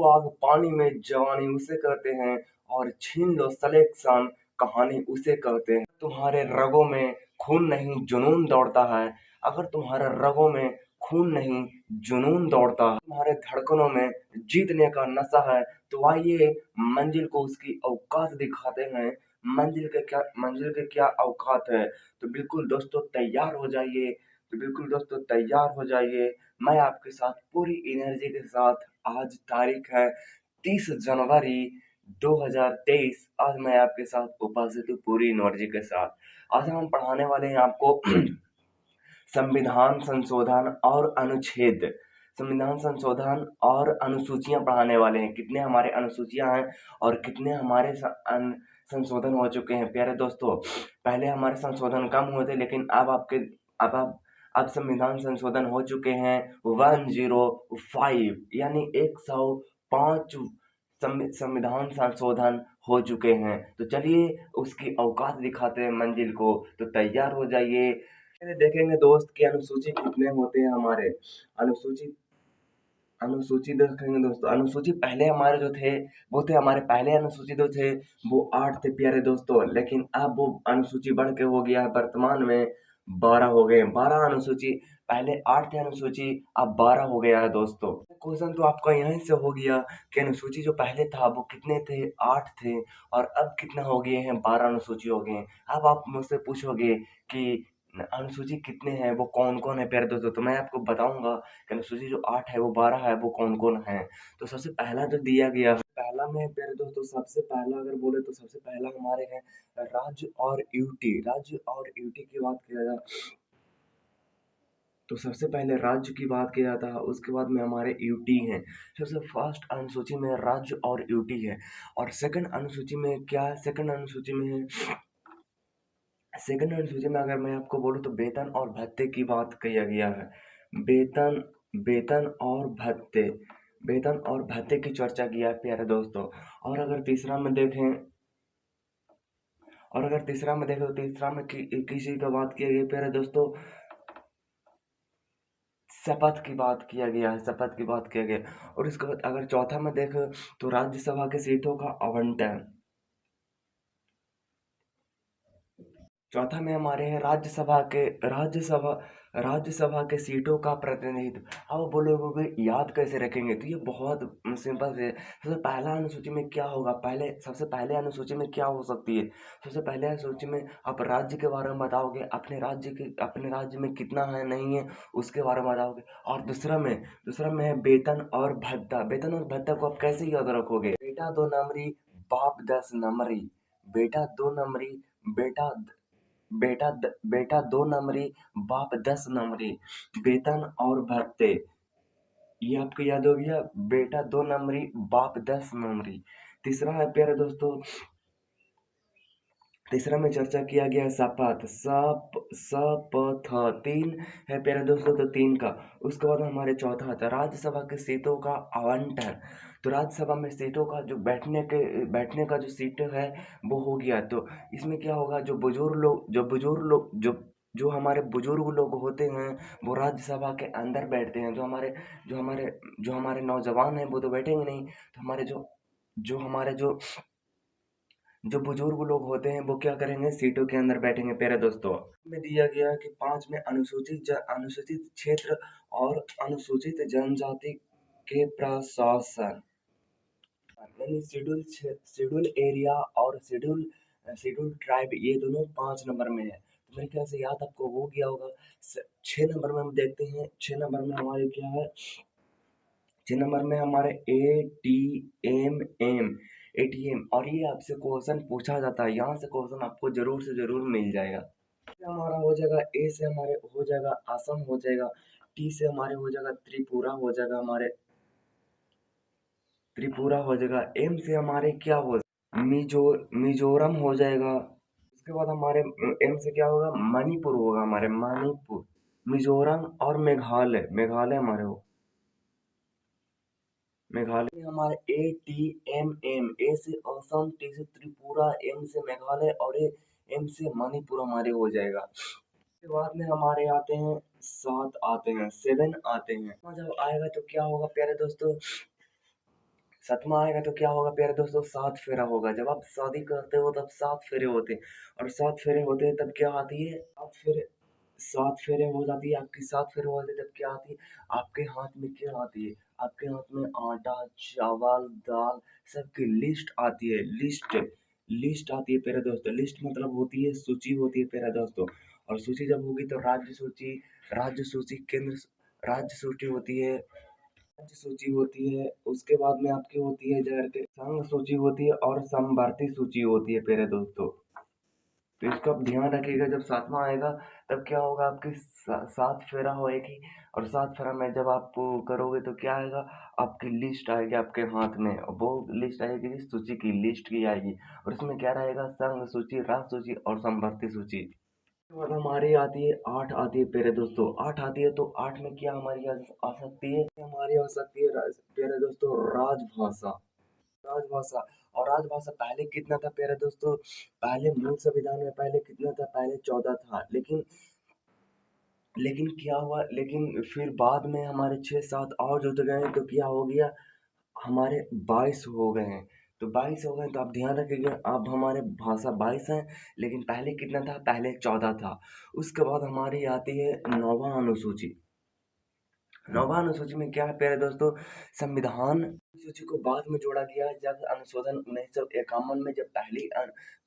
आग पानी में जवानी उसे कहते हैं, और छीन लो सलेक्शन कहानी उसे कहते हैं। तुम्हारे रगों में खून नहीं जुनून दौड़ता है, अगर तुम्हारे रगों में खून नहीं जुनून दौड़ता है, तुम्हारे धड़कनों में जीतने का नशा है, तो आइए मंजिल को उसकी औकात दिखाते हैं। मंजिल के क्या औकात है। तो बिल्कुल दोस्तों तैयार हो जाइए, मैं आपके साथ पूरी एनर्जी के साथ। आज तारीख है 30 जनवरी 2023। आज मैं आपके साथ उपस्थित हूँ पूरी एनर्जी के साथ। आज हम पढ़ाने वाले हैं आपको संविधान संशोधन और अनुच्छेद, संविधान संशोधन और अनुसूचियां पढ़ाने वाले हैं। कितने हमारे अनुसूचियां हैं और कितने हमारे संशोधन हो चुके हैं प्यारे दोस्तों। पहले हमारे संशोधन कम हुए थे, लेकिन अब आप अब संविधान संशोधन हो चुके हैं 105, यानी 105 संविधान संशोधन हो चुके हैं। तो चलिए उसकी औकात दिखाते हैं मंजिल को। तो तैयार हो जाइए। देखेंगे दोस्त कि अनुसूची कितने होते हैं हमारे। अनुसूची अनुसूची देखेंगे दोस्तों। अनुसूची पहले हमारे जो थे वो थे, हमारे पहले अनुसूची जो थे वो 8 थे प्यारे दोस्तों, लेकिन अब वो अनुसूची बढ़ के हो गया है वर्तमान में 12 हो गए हैं। 12 अनुसूची, पहले 8 थे अनुसूची, अब 12 हो गया है दोस्तों। क्वेश्चन तो आपका यहीं से हो गया कि अनुसूची जो पहले था वो कितने थे, 8 थे, और अब कितना हो गए हैं, 12 अनुसूची हो गए हैं। अब आप मुझसे पूछोगे कि अनुसूची कितने हैं, वो कौन कौन है प्यारे दोस्तों, तो मैं आपको बताऊंगा कि अनुसूची जो 8 है वो 12 है, वो कौन कौन है। तो सबसे पहला जो दिया गया है, पहला में प्यारे दोस्तों, सबसे पहला अगर बोले तो सबसे पहला हमारे हैं राज्य और यूटी। राज्य और यूटी की बात किया जाए तो सबसे पहले राज्य की बात किया जाता है, उसके बाद में हमारे यूटी हैं। सबसे फर्स्ट अनुसूची में राज्य और यूटी है। और सेकंड अनुसूची में क्या है, सेकंड अनुसूची में है, सेकंड अनुसूची में अगर मैं आपको बोलूँ तो वेतन और भत्ते की बात किया गया है। वेतन वेतन और भत्ते, वेतन और भत्ते की चर्चा किया है प्यारे दोस्तों। और अगर तीसरा में देखें तो तीसरा में किसी का बात किया गया प्यारे दोस्तों, शपथ की बात किया गया है, शपथ की बात किया गया। और इसके बाद अगर चौथा में देखें तो राज्यसभा के सीटों का आवंटन। चौथा में हमारे हैं राज्यसभा के सीटों का प्रतिनिधित्व। अब बोलोगे याद कैसे रखेंगे, तो ये बहुत सिंपल है। सबसे पहला अनुसूची में क्या होगा, पहले सबसे पहले अनुसूची में क्या हो सकती है। सबसे पहले अनुसूची में आप राज्य के बारे में बताओगे, अपने राज्य में कितना है नहीं है उसके बारे में बताओगे। और दूसरा में है वेतन और भत्ता। वेतन और भत्ता को आप कैसे याद रखोगे, बेटा दो नंबरी बाप 10 नंबरी, बेटा दो नंबरी, बेटा बेटा 2 नंबरी बाप 10 नंबरी। वेतन और भत्ते, ये आपको याद हो गया, बेटा 2 नंबरी बाप 10 नंबरी। तीसरा है प्यारे दोस्तों, तीसरा में चर्चा किया गया है शपथ, शपथ 3 है प्यारे दोस्तों, तो 3 का। उसके बाद हमारे चौथा था राज्यसभा के सीटों का आवंटन। तो राज्यसभा में सीटों का जो बैठने का जो सीट है वो हो गया। तो इसमें क्या होगा, जो हमारे बुजुर्ग लोग होते हैं वो राज्यसभा के अंदर बैठते हैं। जो हमारे नौजवान हैं वो तो बैठेंगे नहीं। तो हमारे जो बुजुर्ग लोग होते हैं वो क्या करेंगे, सीटों के अंदर बैठेंगे प्यारे दोस्तों। में दिया गया है कि 5 में अनुसूचित क्षेत्र और अनुसूचित जनजाति के प्रशासन, यानी शेड्यूल एरिया और शेड्यूल ट्राइब, ये दोनों 5 नंबर में है। तो मेरे ख्याल से याद आपको हो गया होगा। 6 नंबर में हम देखते हैं, 6 नंबर में हमारे क्या है, 6 नंबर में हमारे एटीएम। और ये आपसे क्वेश्चन पूछा जाता है, यहाँ से क्वेश्चन आपको जरूर से जरूर मिल जाएगा। हमारा हो जाएगा, ए से हमारे हो जाएगा असम हो जाएगा, टी से हमारे हो जाएगा त्रिपुरा हो जाएगा, एम से हमारे क्या हो, मिजोरम हो जाएगा। उसके बाद हमारे एम से क्या होगा, मणिपुर होगा, मणिपुर, मिजोरम और मेघालय हमारे हो, मेघालय हमारे एटीएम। ए से असम, टी से त्रिपुरा, एम से मेघालय और एम से मणिपुर हमारे हो जाएगा। उसके बाद में हमारे आते हैं 7 आते हैं, 7 आते हैं। जब आएगा तो क्या होगा प्यारे दोस्तों, सातवां आएगा तो क्या होगा प्यारे दोस्तों, सात फेरा होगा। जब आप शादी करते हो तब सात फेरे होते हैं, और सात फेरे होते हैं तब क्या आती है, सात फेरे हो जाती है आपकी, सात फेरे हो जाते हैं तब क्या आती है, आपके हाथ में क्या आती है, आपके हाथ में आटा, चावल, दाल, सबकी लिस्ट आती है। लिस्ट आती है प्यारे दोस्तों। लिस्ट मतलब होती है सूची, होती है प्यारे दोस्तों। और सूची जब होगी तो राज्य सूची केंद्र राज्य सूची होती है, राज्य सूची होती है। उसके बाद में आपकी होती है जगह के संघ सूची होती है, और समवर्ती सूची होती है प्यारे दोस्तों। तो इसका आप ध्यान रखिएगा, जब सातवां आएगा तब क्या होगा, आपकी सात फेरा होएगी, और सात फेरा में जब आप करोगे तो क्या आएगा, आपकी लिस्ट आएगी आपके हाथ में, और वो लिस्ट आएगी जिस सूची की, लिस्ट की आएगी, और इसमें क्या रहेगा, संघ सूची, राज्य सूची और समवर्ती सूची। उसके बाद हमारी आती है आठ, आती है प्यारे दोस्तों। आठ आती है तो आठ में क्या हमारी आ सकती है, हमारी आ सकती है प्यारे दोस्तों, राजभाषा। राजभाषा। और राजभाषा पहले कितना था प्यारे दोस्तों, पहले मूल संविधान में पहले कितना था, पहले 14 था। लेकिन क्या हुआ, लेकिन फिर बाद में हमारे 6-7 और जुड़ गए तो क्या हो गया, हमारे 22 हो गए हैं। तो 22 हो गए तो आप ध्यान रखिएगा, अब हमारे भाषा 22 है, लेकिन पहले कितना था, पहले 14 था। उसके बाद हमारी आती है नौवां अनुसूची। नौवां अनुसूची में क्या है प्यारे दोस्तों, संविधान अनुसूची को बाद में जोड़ा गया, जब अनुशोधन 1951 में, जब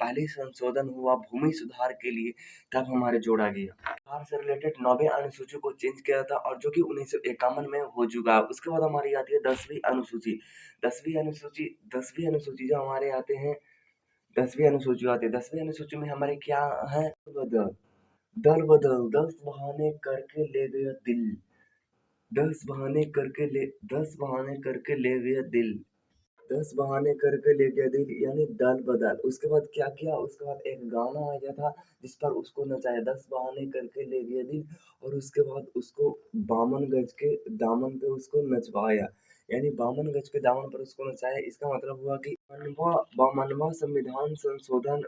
पहली संशोधन हुआ भूमि सुधार के लिए, तब हमारे जोड़ा गया। सुधार से रिलेटेड 9वें अनुसूची को चेंज किया था, और जो कि 1951 में हो चुका है। उसके बाद हमारी आती है 10वीं अनुसूची। 10वीं अनुसूची जो हमारे आते हैं, 10वीं अनुसूची में हमारे क्या है, बदल दल बदल, 10 बहाने करके ले गया दिल, 10 बहाने करके ले गया दिल, 10 बहाने करके ले गया दिल, यानी दल बदल। उसके बाद क्या किया, उसके बाद एक गाना आ गया था जिस पर उसको नचाया, 10 बहाने करके ले गया दिल, और उसके बाद उसको बामन गज के दामन पे उसको नचवाया, यानी बामन गज के दामन पर उसको नचाया। इसका मतलब हुआ कि बावनवा संविधान संशोधन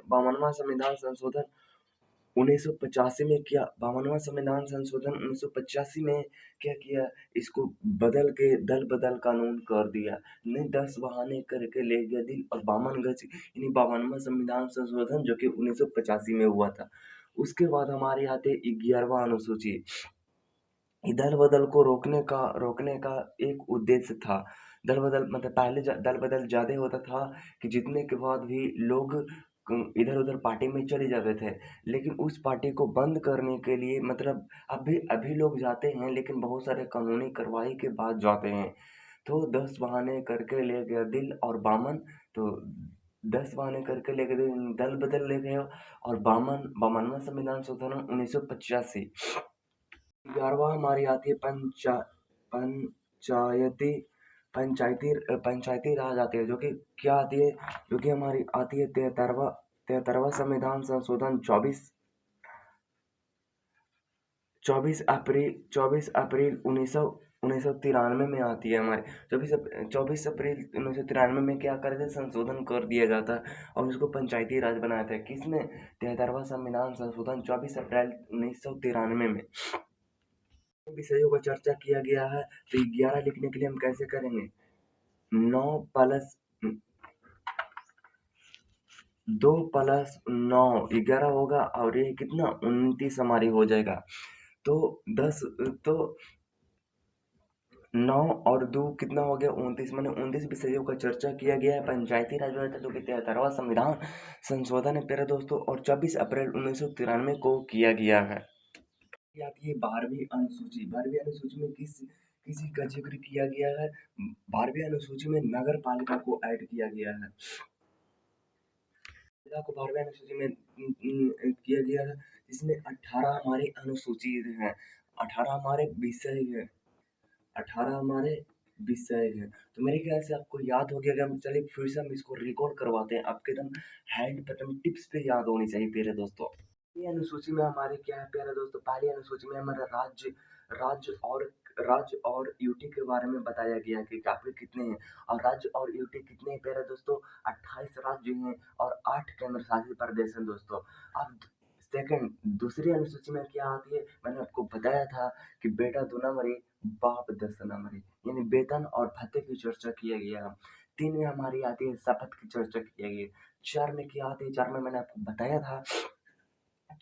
1985 में किया, 52वां संविधान संशोधन 1985 में क्या किया, इसको बदल के दल बदल कानून कर दिया। नहीं, 10 बहाने करके ले गया दिल, और 52 गज, यानी 52वां संविधान संशोधन जो कि 1985 में हुआ था। उसके बाद हमारे आते 11वां अनुसूची। दल बदल को रोकने का एक उद्देश्य था। दल बदल मतलब पहले दल बदल ज्यादा होता था, कि जितने के बाद भी लोग इधर उधर पार्टी में चले जाते थे, लेकिन उस पार्टी को बंद करने के लिए, मतलब अभी लोग जाते हैं, लेकिन बहुत सारे कानूनी कार्रवाई के बाद जाते हैं। तो 10 बहाने करके ले गया दिल और बामन, तो 10 बहाने करके ले गए दिल, दल बदल ले गए, और बावनवा संविधान संशोधन 1985। 11वां हमारी आती है पंचायती पंचायती राज आती है, जो कि क्या आती है, जो कि हमारी आती है 73वां संविधान संशोधन 24 अप्रैल 1993 में आती है हमारे। 24 अप्रैल 1993 में क्या कर थे, संशोधन कर दिया जाता है, और उसको पंचायती राज बनाया था। किसने, 73वां संविधान संशोधन 24 अप्रैल 1993 में। विषयों पर चर्चा किया गया है, तो 11 लिखने के लिए हम कैसे करेंगे, 9 + 2 + 9 11 होगा, और ये कितना 29 हमारी हो जाएगा। तो 10 तो 9 और 2 कितना हो गया 29, मैंने 29 विषयों का चर्चा किया गया है। पंचायती राज व्यवस्था जो कि 73वां संविधान संशोधन है प्यारे दोस्तों, और 24 अप्रैल 1993 को किया गया है। ये आती है 12वीं अनुसूची। 12वीं अनुसूची में किसी का जिक्र किया गया है, 12वीं अनुसूची में नगर पालिका को ऐड किया गया है। को 12वीं अनुसूची में किया गया है, जिसमें 18 हमारे अनुसूची हैं, 18 हमारे विषय हैं, 18 हमारे विषय हैं। तो मेरे ख्याल से आपको याद हो गया। अगर हम चलिए फिर से हम इसको रिकॉर्ड करवाते हैं, आपके एकदम हैंड पे एकदम टिप्स पे याद होनी चाहिए प्यारे दोस्तों। ये अनुसूची में हमारे क्या है प्यारे दोस्तों, पहली अनुसूची में हमारा राज्य और राज्य और यूटी के बारे में बताया गया कि आपके कितने हैं, और राज्य और यूटी कितने हैं प्यारे दोस्तों, 28 राज्य हैं और 8 केंद्र शासित प्रदेश हैं दोस्तों। अब सेकंड दूसरी अनुसूची में क्या आती है, मैंने आपको बताया था कि बेटा 2 नंबरी बाप 10 नंबरी, यानी वेतन और भत्ते की चर्चा किया गया है। 3 में हमारी आती है शपथ की चर्चा की जाएगी। 4 में क्या आती है? 4 में मैंने आपको बताया था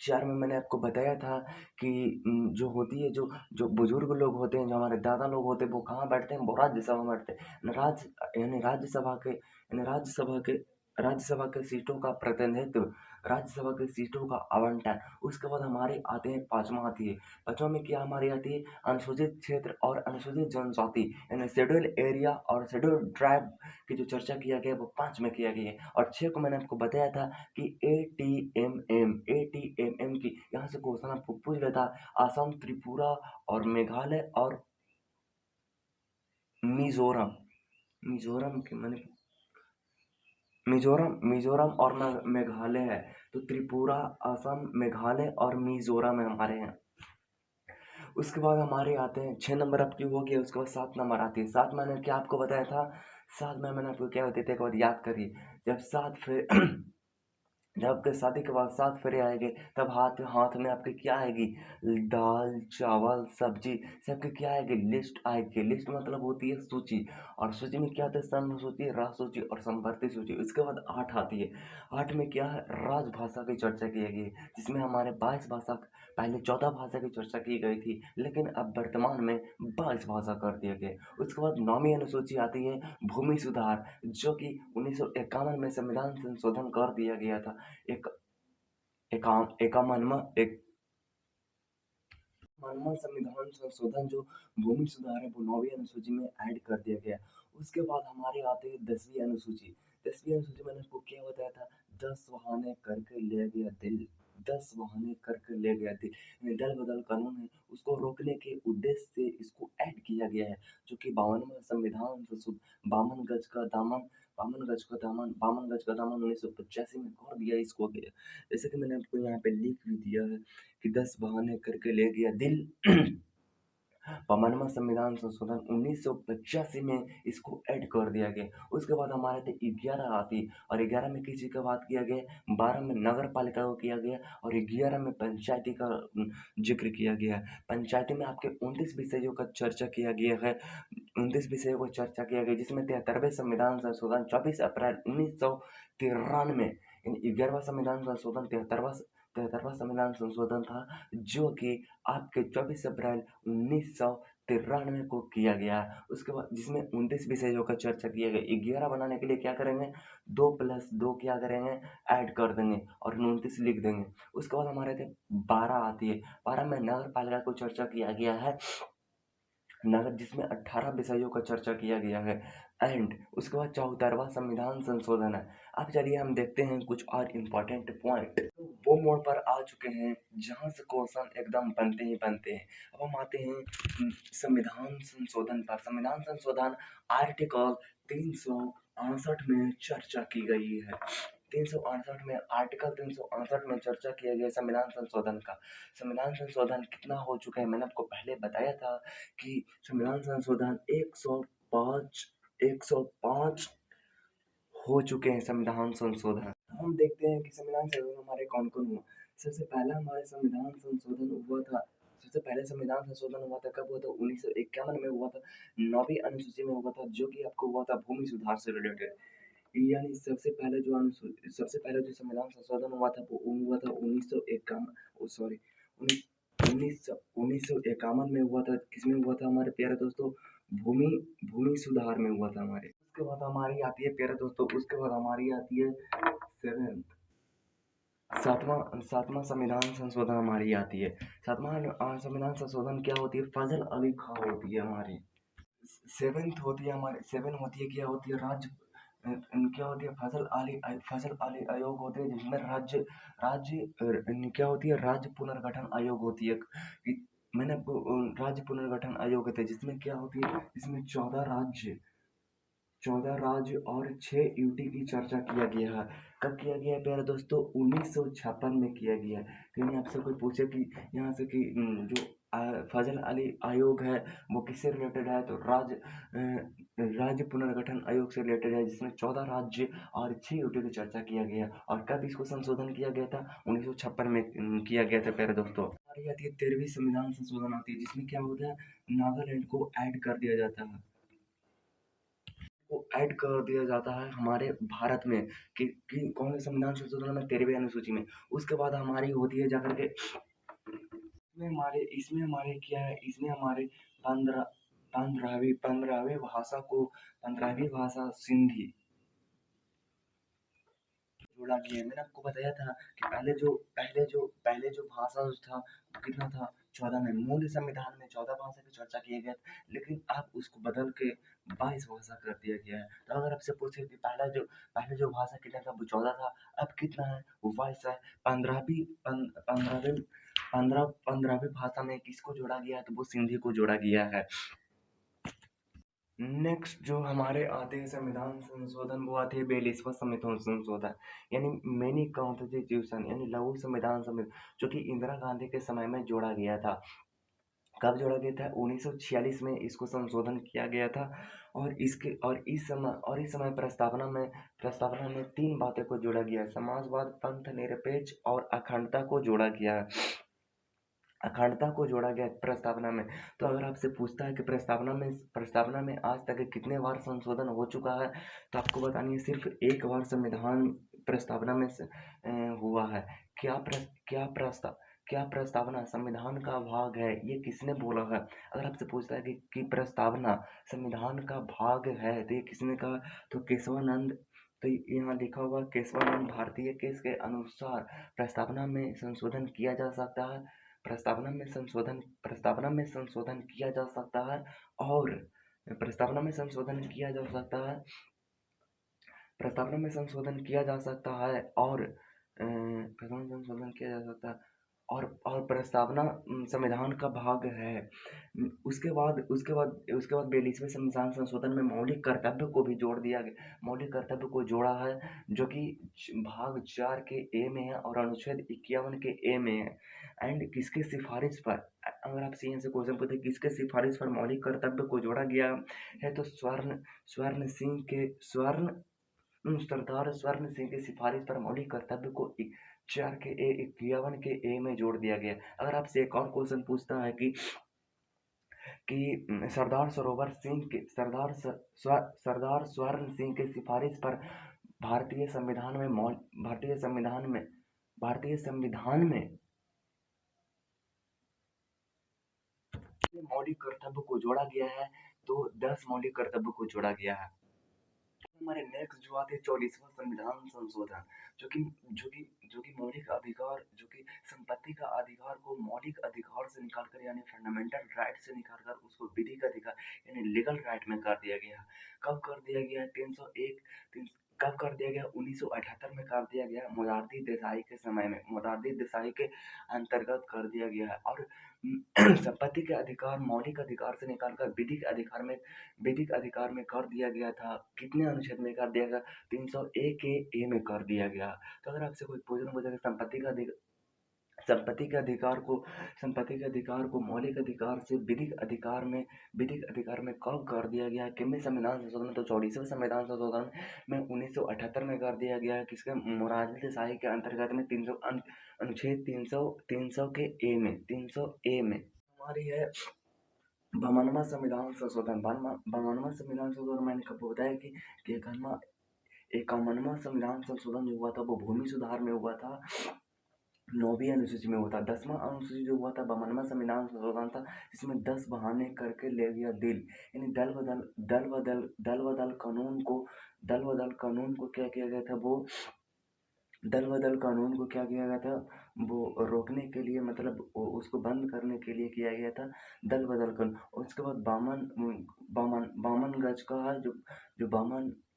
4 में मैंने आपको बताया था कि जो होती है जो जो बुजुर्ग लोग होते हैं, जो हमारे दादा लोग होते हैं, वो कहाँ बैठते हैं? वो राज्यसभा में बैठते हैं। राज्यसभा के सीटों का प्रतिनिधित्व, राज्यसभा के सीटों का आवंटन। उसके बाद हमारे आते हैं 5वां आती है। 5वां में क्या हमारी आती है? अनुसूचित क्षेत्र और अनुसूचित जनजाति, यानी शेड्यूल एरिया और शेड्यूल ट्राइब की जो चर्चा किया गया वो 5 में किया गया है। और 6 को मैंने आपको बताया था कि एटीएमएम की यहाँ से क्वेश्चन आपको पूछ लेता। असम, त्रिपुरा और मेघालय और मिजोरम, मिजोरम के मैंने मिजोरम और मेघालय है। तो त्रिपुरा, असम, मेघालय और मिजोरम है हमारे यहाँ। उसके बाद हमारे आते हैं 6 नंबर आपकी हो गया। उसके बाद 7 नंबर आती है। 7 मैंने क्या आपको बताया था? 7 में मैंने आपको क्या बताया था एक बार याद करिए। जब 7 फिर जब आपके शादी के बाद 7 फेरे आएंगे तब हाथ हाथ में आपके क्या आएगी? दाल, चावल, सब्जी सबकी क्या आएगी? लिस्ट आएगी। लिस्ट मतलब होती है सूची। और सूची में क्या आता है? सन सूची, राज सूची और संपत्ति सूची। उसके बाद 8 आती है। 8 में क्या है? राजभाषा की चर्चा की गई है, जिसमें हमारे 22 भाषा, पहले 14 भाषा की चर्चा की गई थी, लेकिन अब वर्तमान में 22 भाषा कर दिया गया। उसके बाद 9वीं अनुसूची आती है भूमि सुधार, जो कि 1951 में संविधान संशोधन कर दिया गया था। एक एकावनवां संविधान संशोधन जो भूमि सुधार है वो 9वीं अनुसूची में ऐड कर दिया गया। उसके बाद हमारे आते हैं 10वीं अनुसूची। 10वीं अनुसूची मैंने आपको क्या बताया था? 10 बहाने करके ले गया दिल, 10 बहाने करके ले गया दिल। ये दल बदल कानून है, उसको रोकने के उद्देश्य से इसको ऐड किया गया है, जो कि 52वां संविधान संशोधन 52 गज का दामन 1985 में कर दिया इसको गया। जैसे कि मैंने आपको यहाँ पे लिख भी दिया है कि 10 बहाने करके ले गया दिल। 52वां संविधान संशोधन 1985 में इसको ऐड कर दिया गया। उसके बाद हमारे थे 11 आती और 11 में किसी का बात किया गया, 12 में नगर पालिका को किया गया और 11 में पंचायती का जिक्र किया गया है। पंचायती में आपके 29 विषयों का चर्चा किया गया है। 29 विषयों को चर्चा किया गया, जिसमें 73वें संविधान संशोधन 24 अप्रैल 1993 यानी 11वां संविधान संशोधन 73वां संविधान संशोधन था, जो कि आपके 24 अप्रैल 1993 को किया गया। उसके बाद जिसमें 29 विषयों का चर्चा किया गया। 11 बनाने के लिए क्या करेंगे? 2+2 क्या करेंगे? ऐड कर देंगे और 29 लिख देंगे। उसके बाद हमारे थे 12 आती है। 12 में नगर पालिका को चर्चा किया गया है, नगर, जिसमें 18 विषयों का चर्चा किया गया है। एंड उसके बाद 74वां संविधान संशोधन है। अब चलिए हम देखते हैं कुछ और इम्पोर्टेंट पॉइंट। तो वो मोड़ पर आ चुके हैं जहां से क्वेश्चन एकदम बनते ही बनते हैं। अब हम आते हैं संविधान संशोधन पर। संविधान संशोधन आर्टिकल 368 में चर्चा की गई है। 368 में आर्टिकल 368 में चर्चा किया गया संविधान संशोधन का। संविधान संशोधन कितना हो चुका है मैंने आपको पहले बताया था कि संविधान संशोधन 105 हो चुके हैं संविधान संशोधन। हम देखते हैं कि संविधान संशोधन हमारे कौन कौन हुआ। सबसे पहला हमारे संविधान संशोधन हुआ था। सबसे पहले संविधान संशोधन हुआ था, कब हुआ था? 1951 में हुआ था, 9वीं अनुसूची में हुआ था, जो कि आपको हुआ था भूमि सुधार से रिलेटेड। यानी सबसे पहले जो संविधान संशोधन हुआ था वो हुआ था 1951, सॉरी, 1951 में हुआ था। किसमें हुआ था हमारे प्यारे दोस्तों? भूमि भूमि सुधार में हुआ था हमारे। उसके बाद हमारी आती है प्यारे दोस्तों, उसके बाद हमारी आती है सेवेंथ सातवां संविधान संशोधन हमारी आती है। सातवां संविधान संशोधन क्या होती है? फजल अली खां होती है हमारी। सेवेंथ होती है हमारी, सेवन होती है, क्या होती है? क्या होती है? फजल अली आयोग होती है, जिसमें क्या होती है? राज्य पुनर्गठन आयोग होती है। मैंने आपको राज्य पुनर्गठन आयोग होता है, जिसमें क्या होती है? इसमें 14 राज्य और 6 यूटी की चर्चा किया गया है। कब किया गया है प्यारे दोस्तों? 1956 में किया गया है। कहीं आपसे कोई पूछे कि यहाँ से कि जो फजल अली आयोग है वो किससे रिलेटेड है, तो राज्य पुनर्गठन आयोग से रिलेटेड है, जिसमें 14 राज्य और 6 यूटी की चर्चा किया गया। और कब इसको संशोधन किया गया था? 1956 में किया गया था प्यारे दोस्तों। हमारी आती है 13वीं संविधान संशोधन आती है, जिसमें क्या होता है? नागालैंड को ऐड कर दिया जाता है। को ऐड कर दिया जाता है हमारे भारत में कि कौन से संविधान संशोधन में 13वीं अनुसूची में। उसके बाद हमारी होती है जाकर के इसमें हमारे क्या है, इसमें हमारे 15 15वीं भाषा सिंधी जोड़ा गया है। मैंने आपको बताया था कि पहले जो भाषा था वो कितना था, 14 में। मूल संविधान में 14 भाषा की चर्चा किया गया था, लेकिन अब उसको बदल के 22 भाषा कर दिया गया है। तो अगर आपसे पूछे कि पहले जो भाषा कितना था, वो 14 था, अब कितना है, वो 22 है। 15वीं भाषा में किसको जोड़ा गया है, तो वो सिंधी को जोड़ा गया है। नेक्स्ट जो हमारे आते हैं संविधान संशोधन, वो आते हैं 42वां संविधान संशोधन, यानी मैनी कॉन्स्टिट्यूशन, यानी लघु संविधान संशोधन, जो कि इंदिरा गांधी के समय में जोड़ा गया था। कब जोड़ा गया था, 1946 में इसको संशोधन किया गया था। और इस समय प्रस्तावना में तीन बातें को जोड़ा गया है: समाजवाद, पंथ निरपेक्ष और अखंडता को जोड़ा गया है। अखंडता को जोड़ा गया प्रस्तावना में। तो अगर आपसे पूछता है कि प्रस्तावना में आज तक कितने बार संशोधन हो चुका है, तो आपको बतानी है सिर्फ एक बार संविधान प्रस्तावना में हुआ है। क्या प्र, क्या प्रस्ताव क्या प्रस्तावना संविधान का भाग है, ये किसने बोला है? अगर आपसे पूछता है कि प्रस्तावना संविधान का भाग है, तो ये किसने कहा? तो केशवानंद। तो यहाँ लिखा हुआ केशवानंद भारतीय केस के अनुसार प्रस्तावना में संशोधन किया जा सकता है। प्रस्तावना में संशोधन किया जा सकता है और प्रस्तावना में संशोधन किया जा सकता है प्रस्तावना में संशोधन किया जा सकता है और प्रस्तावना में संशोधन किया जा सकता है और प्रस्तावना संविधान का भाग है। उसके बाद 42वें संविधान संशोधन में मौलिक कर्तव्य को भी जोड़ दिया गया। मौलिक कर्तव्य को जोड़ा है, जो कि भाग 4 के ए में है और अनुच्छेद 51 के ए में है। एंड किसके सिफारिश पर, अगर आप सी से क्वेश्चन पूछे किसके सिफारिश पर मौलिक कर्तव्य को जोड़ा गया है, तो सरदार स्वर्ण सिंह की सिफारिश पर मौलिक कर्तव्य को 4 के ए 51 के ए में जोड़ दिया गया। अगर आपसे एक और क्वेश्चन पूछता है कि सरदार स्वर्ण सिंह की सिफारिश पर भारतीय संविधान में मौलिक कर्तव्य को जोड़ा गया है, तो 10 मौलिक कर्तव्य को जोड़ा गया है। हमारे नेक्स्ट जो आते हैं 44वां संविधान संशोधन, जो कि मौलिक अधिकार, जो कि संपत्ति का अधिकार को मौलिक अधिकार से निकालकर, यानी फंडामेंटल राइट से निकालकर उसको विधिक अधिकार यानी लीगल राइट में कर दिया गया। कब कर दिया गया? 301 कब कर दिया गया? 1978 में कर दिया गया, मोरारजी देसाई के समय में, मोरारजी देसाई के अंतर्गत कर दिया गया है। और संपत्ति के अधिकार मौलिक अधिकार से निकालकर विधिक अधिकार में कर दिया गया था। कितने अनुच्छेद में कर दिया गया? 301 के ए में कर दिया गया। तो अगर आपसे कोई प्रश्न पूछे संपत्ति के अधिकार को मौलिक अधिकार से विधिक अधिकार में कब कर दिया गया है? कितने संविधान संशोधन? तो 44वें संविधान संशोधन में 1978 में कर दिया गया है। किसके? मोरारजी देसाई के अंतर्गत में अनुच्छेद 300 के ए में 300 ए में हमारी है 52वां संविधान संशोधन। 52वां संविधान संशोधन मैंने कब बताया कि 51वां संविधान संशोधन जो हुआ था वो भूमि सुधार में हुआ था, 9वीं अनुसूची में हुआ था। 10वां अनुसूची जो हुआ था 52वां संविधान संशोधन था, जिसमें 10 बहाने करके ले गया दिल, यानी दल बदल कानून को क्या किया गया था? दल बदल कानून को क्या किया गया था? वो रोकने के लिए, मतलब उसको बंद करने के लिए किया गया था दल बदल कानून। उसके बाद बामन गज का है, जो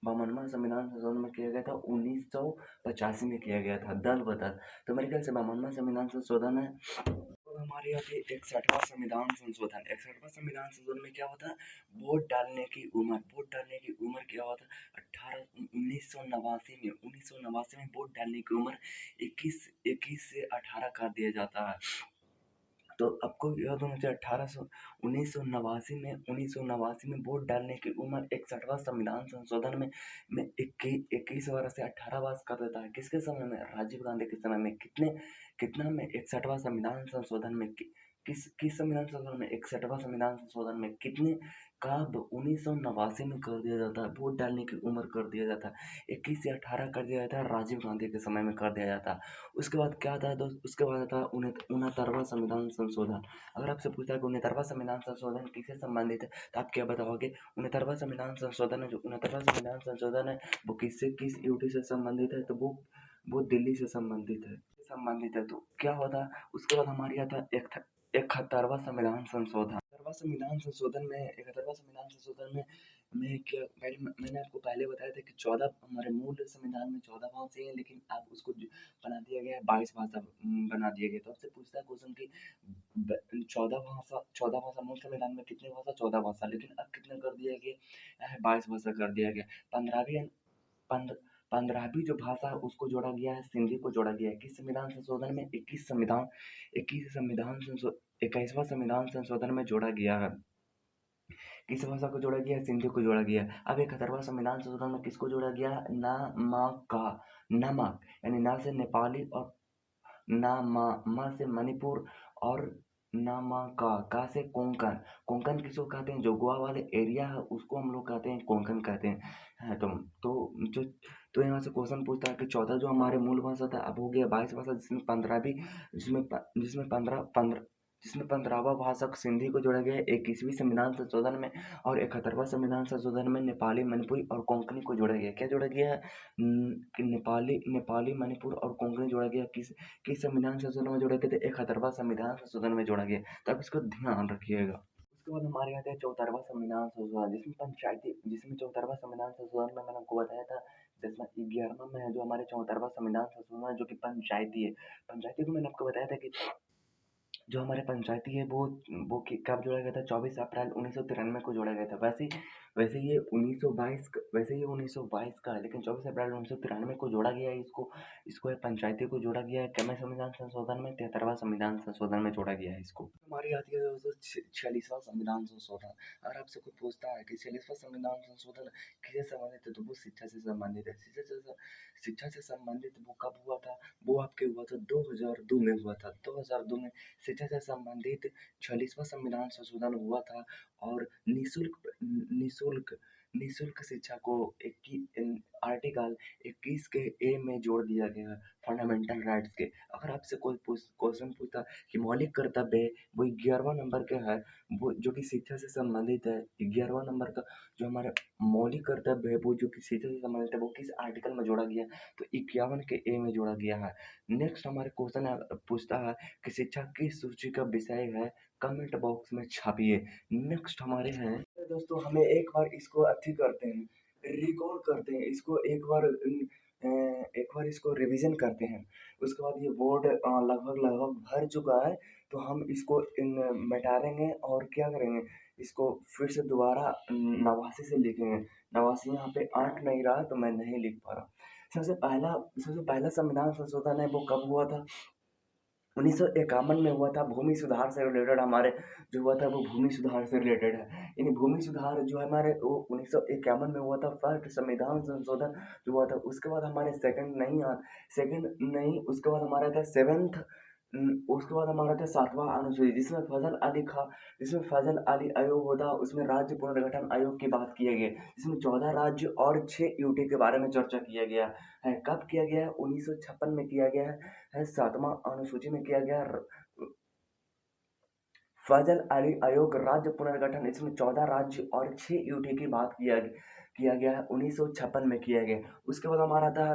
बामनवां संविधान संशोधन में किया गया था 1985 में किया गया था दल बदल। तो मेरे ख्याल से 52वां संविधान संशोधन है। और हमारे यहाँ पे 61वां संविधान संशोधन। 61वां संविधान संशोधन में क्या होता है? वोट डालने की उम्र क्या होता है? 1989 में वोट डालने की उम्र 21 से 18 कर दिया जाता है। तो आपको याद होना चाहिए 1989 में वोट डालने की उम्र 61वां संविधान संशोधन में 21 वर्ष से 18 वर्ष कर देता है। किसके समय में? राजीव गांधी के समय में। कितना में? 61वां संविधान संशोधन में किस संविधान संशोधन में? 61वां संविधान संशोधन में कितने कब 1989 में कर दिया जाता है, वोट डालने की उम्र कर दिया जाता है, 21 से 18 कर दिया जाता है, राजीव गांधी के समय में कर दिया जाता है। उसके बाद क्या था दोस्त, उसके बाद आता है 69वां संविधान संशोधन। अगर आपसे पूछता है कि 69वां संविधान संशोधन किससे संबंधित है, तो आप क्या बताओगे? 69वां संविधान संशोधन है, जो 69वां संविधान संशोधन है वो किससे, किस यूटी से संबंधित है, तो वो दिल्ली से संबंधित है। तो क्या होता है, उसके बाद हमारी आता है 71वां संविधान संशोधन। 71वां संविधान संशोधन में क्या, मैंने आपको पहले बताया था कि 14 हमारे मूल संविधान में 14 भाषा है, लेकिन अब उसको बना दिया गया है, 22 भाषा बना दिया गया। तो आपसे पूछता है क्वेश्चन की 14 भाषा मूल संविधान में कितने भाषा, 14 भाषा, लेकिन अब कितने कर दिया गया है, 22 भाषा कर दिया गया। 15वीं जो भाषा है उसको जोड़ा गया है, सिंधी को जोड़ा गया है। किस संविधान संशोधन में, 21वां संविधान संशोधन में जोड़ा गया है। किस भाषा को जोड़ा गया है, सिंधी को जोड़ा गया है। अब 71वां संविधान संशोधन में किसको जोड़ा गया है, नमक, यानी ना से नेपाली और ना मा से मणिपुर और ना मा का से कोंकण। कोंकण किसको कहते हैं, जो गोवा वाले एरिया है उसको हम लोग कहते हैं कोंकण कहते हैं। हाँ, जो तो यहाँ से क्वेश्चन पूछता है कि 14 जो हमारे मूल भाषा था अब हो गया 22 भाषा, जिसमें 15 भी, जिसमें 15वां भाषा सिंधी को जोड़ा गया है 21वीं संविधान संशोधन में, और 71वां संविधान संशोधन में नेपाली, मणिपुरी और कोंकणी को जोड़ा गया है। क्या जोड़ा गया है, कि नेपाली, मणिपुर और कोंकणी जोड़ा गया। किस संविधान संशोधन में जोड़ा गया था, 71वां संविधान संशोधन में जोड़ा गया। तो आप इसको ध्यान रखिएगा। उसके बाद हमारे यहाँ है 74वां संविधान संशोधन, जिसमें 74वां संविधान संशोधन में मैंने आपको बताया था, जिसमें 11वां में है जो हमारे 74वां संविधान संशोधन है, जो कि पंचायती है। पंचायती को मैंने आपको बताया था कि जो हमारे पंचायती है वो कब जोड़ा गया था, 24 अप्रैल 1993 को जोड़ा गया था। वैसे ये 1922 का है, लेकिन 24 अप्रैल 1993 को जोड़ा गया है। इसको है पंचायती को जोड़ा गया है। क्या संविधान संशोधन में, 73वां संविधान संशोधन में जोड़ा गया है इसको। हमारी आती है दोस्तों 46वां संविधान संशोधन। अगर आपसे कोई पूछता है कि 46वां संविधान संशोधन किससे संबंधित है, तो वो शिक्षा से संबंधित है। शिक्षा से संबंधित वो कब हुआ था, वो आपके हुआ था 2002 में हुआ था। 2002 में शिक्षा से संबंधित 46वां संविधान संशोधन हुआ था, और निःशुल्क निःशुल्क शिक्षा को आर्टिकल 21 के ए में जोड़ दिया गया है, फंडामेंटल राइट्स के। अगर आपसे कोई क्वेश्चन पूछता कि मौलिक कर्तव्य, वो 11वां नंबर के है, वो जो कि शिक्षा से संबंधित है। 11वां नंबर का जो हमारा मौलिक कर्तव्य है, वो जो कि शिक्षा से संबंधित है, वो किस आर्टिकल में जोड़ा गया, तो 51 के ए में जोड़ा गया है। नेक्स्ट हमारे क्वेश्चन पूछता है कि शिक्षा किस सूची का विषय है, कमेंट बॉक्स में छापिए। नेक्स्ट हमारे हैं दोस्तों, हमें एक बार इसको अथी करते हैं, रिकॉल करते हैं इसको, एक बार इसको रिवीजन करते हैं। उसके बाद ये बोर्ड लगभग भर चुका है, तो हम इसको मिटा देंगे और क्या करेंगे, इसको फिर से दोबारा 89 से लिखेंगे। 89 यहाँ पे 8 नहीं रहा, तो मैं नहीं लिख पा रहा। सबसे पहला संविधान संशोधन है वो कब हुआ था, 1951 में हुआ था। भूमि सुधार से रिलेटेड हमारे जो हुआ था, वो भूमि सुधार से रिलेटेड है। यानी भूमि सुधार जो है हमारे वो 1951 में हुआ था, फर्स्ट संविधान संशोधन जो हुआ था। उसके बाद हमारे सेकंड नहीं, उसके बाद हमारा था सेवेंथ, उसके बाद हमारा था 7वां अनुसूची, जिसमें फजल अली आयोग होता, उसमें राज्य पुनर्गठन आयोग की बात किया गया, जिसमें 14 राज्य और 6 यूटी के बारे में चर्चा किया गया है। कब किया गया है, 1956 में किया गया है। 7वां अनुसूची में किया गया फजल अली आयोग राज्य पुनर्गठन, इसमें 14 राज्य और 6 यूटी की बात किया गया है, 1956 में किया गया। उसके बाद हमारा था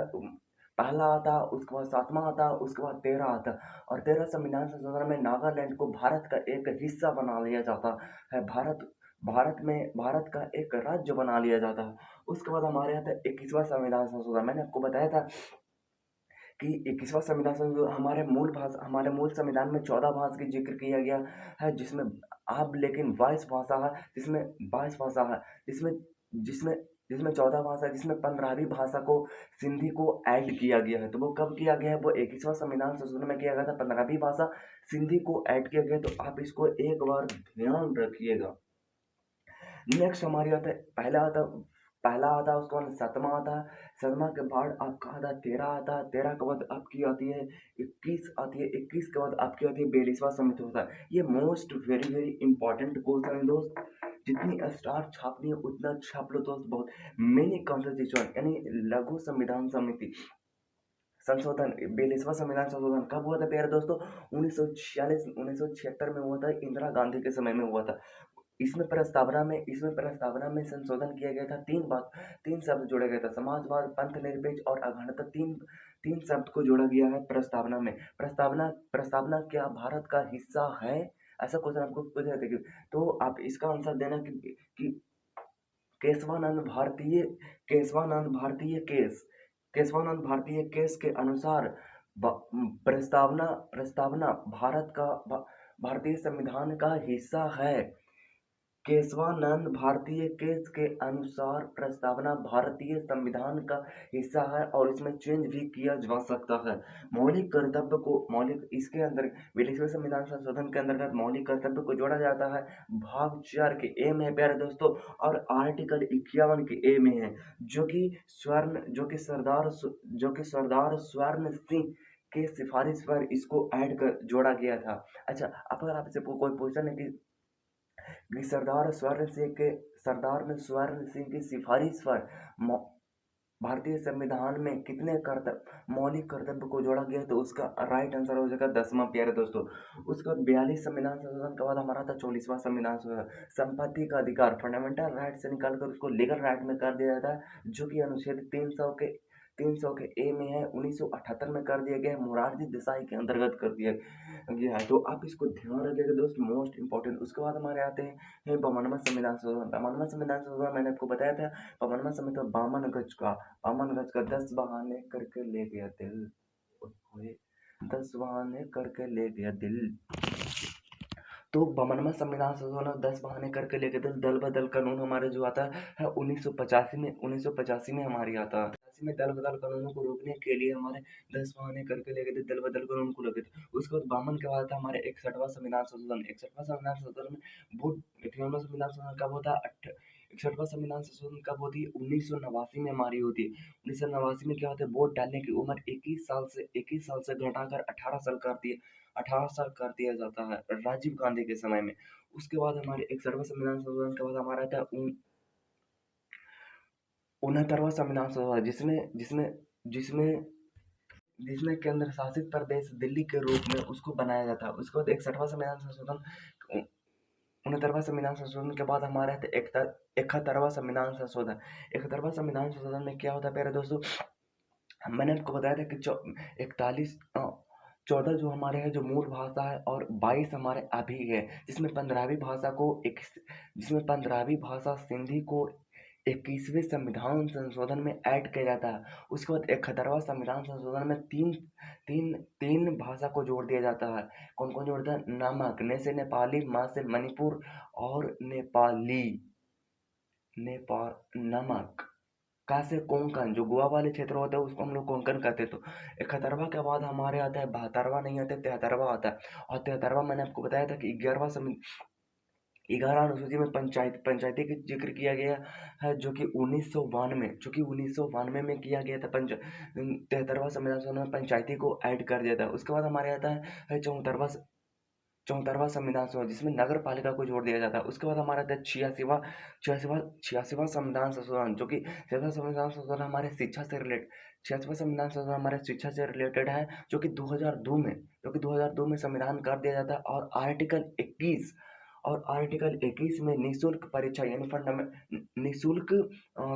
पहला आता, उसके बाद 7वां आता, उसके बाद 13 आता, और 13 संविधान संशोधन में नागालैंड को भारत का एक हिस्सा बना लिया जाता है। भारत का एक राज्य बना लिया जाता है। उसके बाद हमारे यहाँ था 21वां संविधान संशोधन। मैंने आपको बताया था कि 21वां संविधान संशोधन हमारे मूल संविधान में 14 भाषा की जिक्र किया गया है, जिसमें अब लेकिन 22 भाषा है, जिसमें जिसमें जिसमें 14 भाषा, जिसमें 15वीं भाषा को सिंधी को ऐड किया गया है। तो वो कब किया गया है, वो 21वां संविधान संशोधन में किया गया था, 15वीं भाषा सिंधी को ऐड किया गया। तो आप इसको एक बार ध्यान रखिएगा। नेक्स्ट हमारी आता है पहला आता, उसके बाद 7वां आता है, 7वां के बाद आपका आता है 13 आता है, 13 के बाद आपकी आती है 21 आती है, 21 के बाद आपकी आती है 42वां संविधान होता है। ये most very very important question है दोस्त, जितनी स्टार छापनी है उतना छाप लो दोस्त बहुत। मिनी कॉन्स्टिट्यूशन यानी लघु संविधान समिति संशोधन, 42वां संविधान संशोधन कब हुआ था प्यारे दोस्तों? 1946 1976 में हुआ था, इंदिरा गांधी के समय में हुआ था। इसमें प्रस्तावना में संशोधन किया गया था। तीन शब्द जोड़े गए थे, समाजवाद, पंथ निरपेक्ष और अखंडता। तीन तीन शब्द को जोड़ा गया है प्रस्तावना में। प्रस्तावना क्या भारत का हिस्सा है? ऐसा क्वेश्चन आपको पूछा जाता है। तो आप इसका आंसर देना कि केशवानंद भारतीय केशवानंद भारतीय केस केशवानंद भारतीय केस के अनुसार प्रस्तावना भारतीय संविधान का हिस्सा है। केशवानंद भारतीय केस के अनुसार प्रस्तावना भारतीय संविधान का हिस्सा है और इसमें चेंज भी किया जा सकता है। मौलिक इसके अंदर 42वें संविधान संशोधन के अंतर्गत मौलिक कर्तव्य को जोड़ा जाता है। भाग 4 के ए में है प्यारे दोस्तों, और आर्टिकल 51 के ए में है, जो कि सरदार स्वर्ण सिंह के सिफारिश पर इसको ऐड कर जोड़ा गया था। अच्छा, अगर आपसे कोई क्वेश्चन है कि सरदार ने स्वर्ण सिंह की सिफारिश पर भारतीय संविधान में कितने मौलिक कर्तव्य को जोड़ा गया, तो उसका राइट आंसर हो जाएगा 10वां प्यारे दोस्तों। उसके बाद 42 संविधान संशोधन के बाद हमारा था 44वां संविधान संशोधन। संपत्ति का अधिकार फंडामेंटल राइट से निकालकर उसको लीगल राइट में कर दिया जाता है, जो कि अनुच्छेद 300 के ए में है, 1978 में कर दिया गया है, मोरारजी देसाई के अंतर्गत कर दिया गया है। तो आप इसको ध्यान रखिएगा दोस्त, मोस्ट इंपॉर्टेंट। उसके बाद हमारे आते हैं 52वां संविधान संशोधन। 52वां संविधान संशोधन मैंने आपको बताया था, 52वां संविधान 52 गज का 10 बहाने करके ले गया दिल, ओए 10 बहाने करके ले गया दिल। तो 52वां संविधान संशोधन 10 बहाने करके लेके दल बदल कानून हमारे जो आता है 1985 में हमारे आता है। 85 में दल बदल कानूनों को रोकने के लिए हमारे 10 बहाने करके लेके दल बदल कानून को रोके थे। उसके बाद 52 के बाद था हमारे 61वां संविधान संशोधन। 61वां संविधान संशोधन में वोट 61वां संविधान संशोधन कब होता है? 61वां संविधान संशोधन कब होती है? 1989 में हमारी होती है। 1989 में क्या होता है? वोट डालने की उम्र 21 साल से घटाकर 18 साल कर दिया जाता है राजीव गांधी के समय में। उसके बाद हमारे 61वां संविधान संशोधन के बाद हमारा था 69वां संविधान संशोधन, जिसमें जिसमें जिसमें जिसमें केंद्र शासित प्रदेश दिल्ली के रूप में उसको बनाया जाता है। उसके बाद 61वां संविधान संशोधन 69वां संविधान संशोधन के बाद हमारे 71वां संविधान संशोधन। 71वां संविधान संशोधन में क्या होता है प्यारे दोस्तों? मैंने आपको बताया था कि 14 जो हमारे हैं जो मूल भाषा है और 22 हमारे अभी है, जिसमें 15वीं भाषा सिंधी को 21वें संविधान संशोधन में ऐड किया जाता है। उसके बाद 71वां संविधान संशोधन में तीन तीन तीन भाषा को जोड़ दिया जाता है। कौन कौन जोड़ता है? नमक, ने से नेपाली, मा से मणिपुर और नमक, का से कोंकण, जो गोवा वाले क्षेत्र होते हैं उसको हम लोग कोंकण कहते हैं। तो 71वां के बाद हमारे आता है 72वां, नहीं आता है 73वां आता है। और 73वां मैंने आपको बताया था कि 11 अनुसूची में पंचायती का जिक्र किया गया है, जो कि 1992 में किया गया था। 73वां संविधान संशोधन में पंचायती को ऐड कर दिया था। उसके बाद हमारे आता है 74वां संविधान संशोधन, जिसमें नगर पालिका को जोड़ दिया जाता है। उसके बाद हमारा था 86वां संविधान संशोधन, जो कि 86वां संविधान संशोधन हमारे शिक्षा से रिलेटेड 86वां संविधान संशोधन हमारे शिक्षा से रिलेटेड है, जो कि 2002 में संविधान कर दिया जाता है। और आर्टिकल 21 में निःशुल्क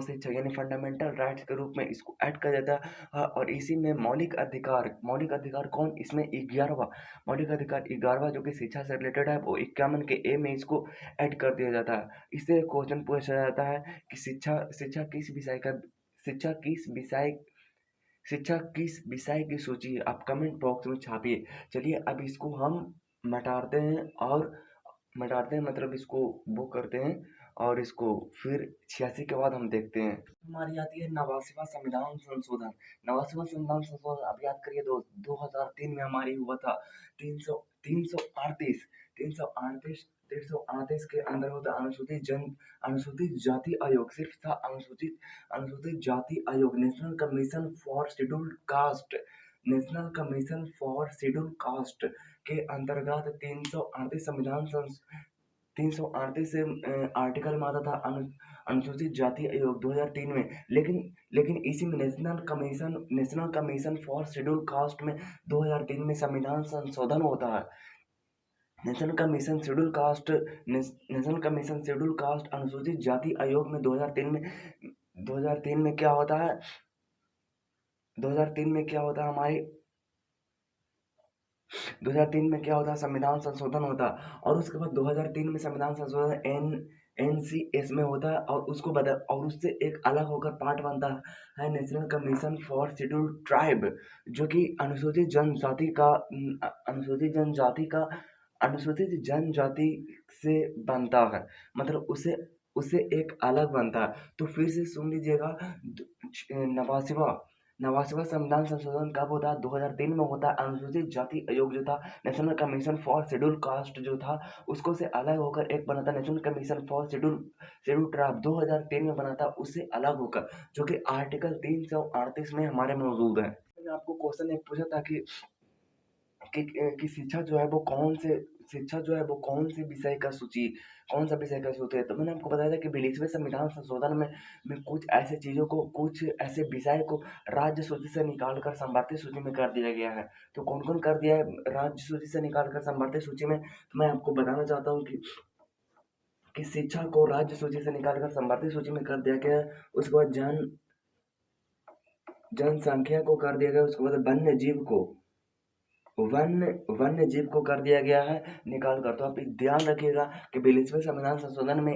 शिक्षा यानी फंडामेंटल राइट्स के रूप में इसको ऐड कर देता है। और इसी में मौलिक अधिकार कौन? इसमें 11वां मौलिक अधिकार 11वां जो कि शिक्षा से रिलेटेड है, वो 51 के ए में इसको ऐड कर दिया जाता है। इससे क्वेश्चन पूछा जाता है कि शिक्षा किस विषय की सूची है? आप कमेंट बॉक्स में छापिए। चलिए अब इसको हम मिटाते हैं मतलब इसको वो करते हैं, और इसको फिर 86 के बाद हम देखते हैं। हमारी आती है 89वां संविधान संशोधन। 89वां संविधान संशोधन आप याद करिए दोस्त, 2003 में हमारी हुआ था। 338 के अंदर होता अनुसूचित जाति आयोग, सिर्फ था अनुसूचित जाति आयोग, national commission for schedule caste के अंतर्गत 338 338 से आर्टिकल में आता था अनुसूचित जाति आयोग 2003 में, लेकिन लेकिन इसी में national commission for schedule caste में 2003 में संविधान संशोधन होता है। नेशनल कमीशन शेड्यूल कास्ट अनुसूचित जाति आयोग में 2003 में क्या होता है, 2003 में क्या होता है हमारे 2003 में क्या होता है, संविधान संशोधन होता है। और उसके बाद 2003 में संविधान संशोधन एनसीएस में होता है, और उससे एक अलग होकर पार्ट बनता है national commission for scheduled tribe, जो कि अनुसूचित जनजाति से बनता है, मतलब उसे उसे एक अलग बनता है। तो फिर से सुन लीजिएगा, नवासिवा नवासिवा संविधान संशोधन कब होता है, 2003 में होता है। अनुसूचित जाति आयोग जो था, national commission for schedule caste जो था, उसको से अलग होकर एक बना था national commission for schedule tribe, 2003 में बना था, उससे अलग होकर, जो कि आर्टिकल 338 में हमारे मौजूद है। मैंने आपको क्वेश्चन एक पूछा था कि शिक्षा जो है वो कौन से विषय का सूची कौन सा विषय का सूची है। तो मैंने आपको बताया था कि 42वें संविधान संशोधन में कुछ ऐसे विषय को राज्य सूची से निकालकर संवर्धित सूची में कर दिया गया है। तो कौन कौन कर दिया है राज्य सूची से निकालकर संवर्धित सूची में, तो मैं आपको बताना चाहता हूँ कि शिक्षा को राज्य सूची से निकालकर संवर्धित सूची में कर दिया गया है। उसके बाद जनसंख्या को कर दिया गया, उसके बाद वन्य जीव को कर दिया गया है निकाल कर। तो आप ध्यान रखिएगा कि 42वें संविधान संशोधन में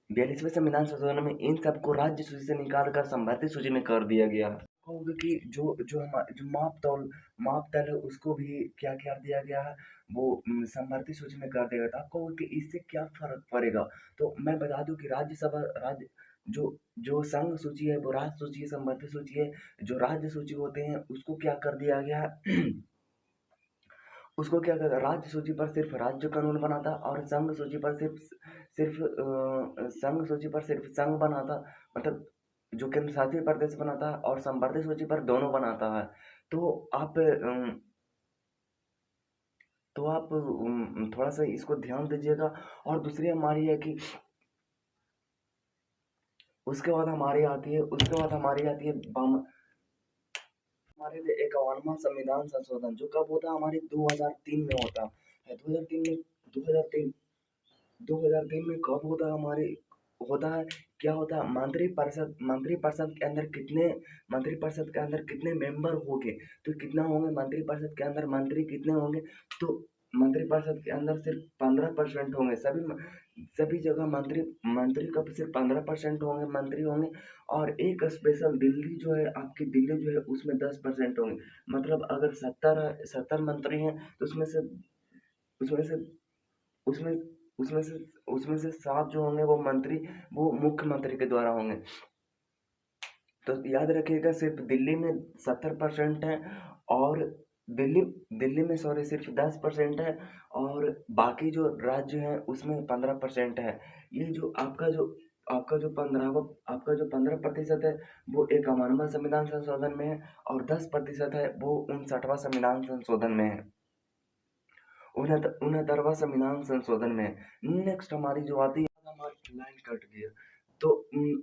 राज्य सूची से निकाल कर संवर्धित सूची में कर दिया गया। होगा कि जो मापदल है उसको भी क्या कर दिया गया है, वो संवर्धित सूची में कर दिया गया था। आपको कि इससे क्या फर्क पड़ेगा, तो मैं बता दूं कि राज्य जो जो संघ सूची है वो राज्य सूची है, संवर्धित सूची है। जो राज्य सूची होते हैं उसको क्या कर दिया गया है उसको क्या कहता है, राज्य सूची पर सिर्फ राज्य कानून बनाता, और संघ सूची पर सिर्फ संघ बनाता, मतलब जो केंद्र शासित प्रदेश बनाता है, और संवर्धित सूची पर दोनों बनाता है। तो आप थोड़ा सा इसको ध्यान दीजिएगा। और दूसरी हमारी है कि उसके बाद हमारी आती है हमारे लिए 51वां संविधान संशोधन, जो कब होता है, हमारे 2003 में होता है। 2003 में कब होता है हमारे होता है क्या होता है, मंत्रि परिषद के अंदर कितने मेंबर होंगे, तो कितना होंगे मंत्रि परिषद के अंदर, मंत्री कितने होंगे, तो मंत्रि परिषद के अंदर सिर्फ 15% होंगे। सभी जगह मंत्री का सिर्फ 15% होंगे, मंत्री होंगे। और एक स्पेशल दिल्ली जो है उसमें 10% होंगे। मतलब अगर 70 मंत्री हैं, तो उसमें से उसमें उसमें से उसमें से 7 जो होंगे वो मुख्यमंत्री के द्वारा होंगे। तो याद रखिएगा, सिर्फ दिल्ली में 70% है, और दिल्ली दिल्ली में सॉरी सिर्फ 10% है, और बाकी जो राज्य हैं उसमें 15% है। ये जो आपका जो 15% है वो 51वां संविधान संशोधन में है, और 10% है वो 59वां संविधान संशोधन में है, 69वां संविधान संशोधन में। नेक्स्ट हमारी जो आती है, हमारी लाइन कट गई है। तो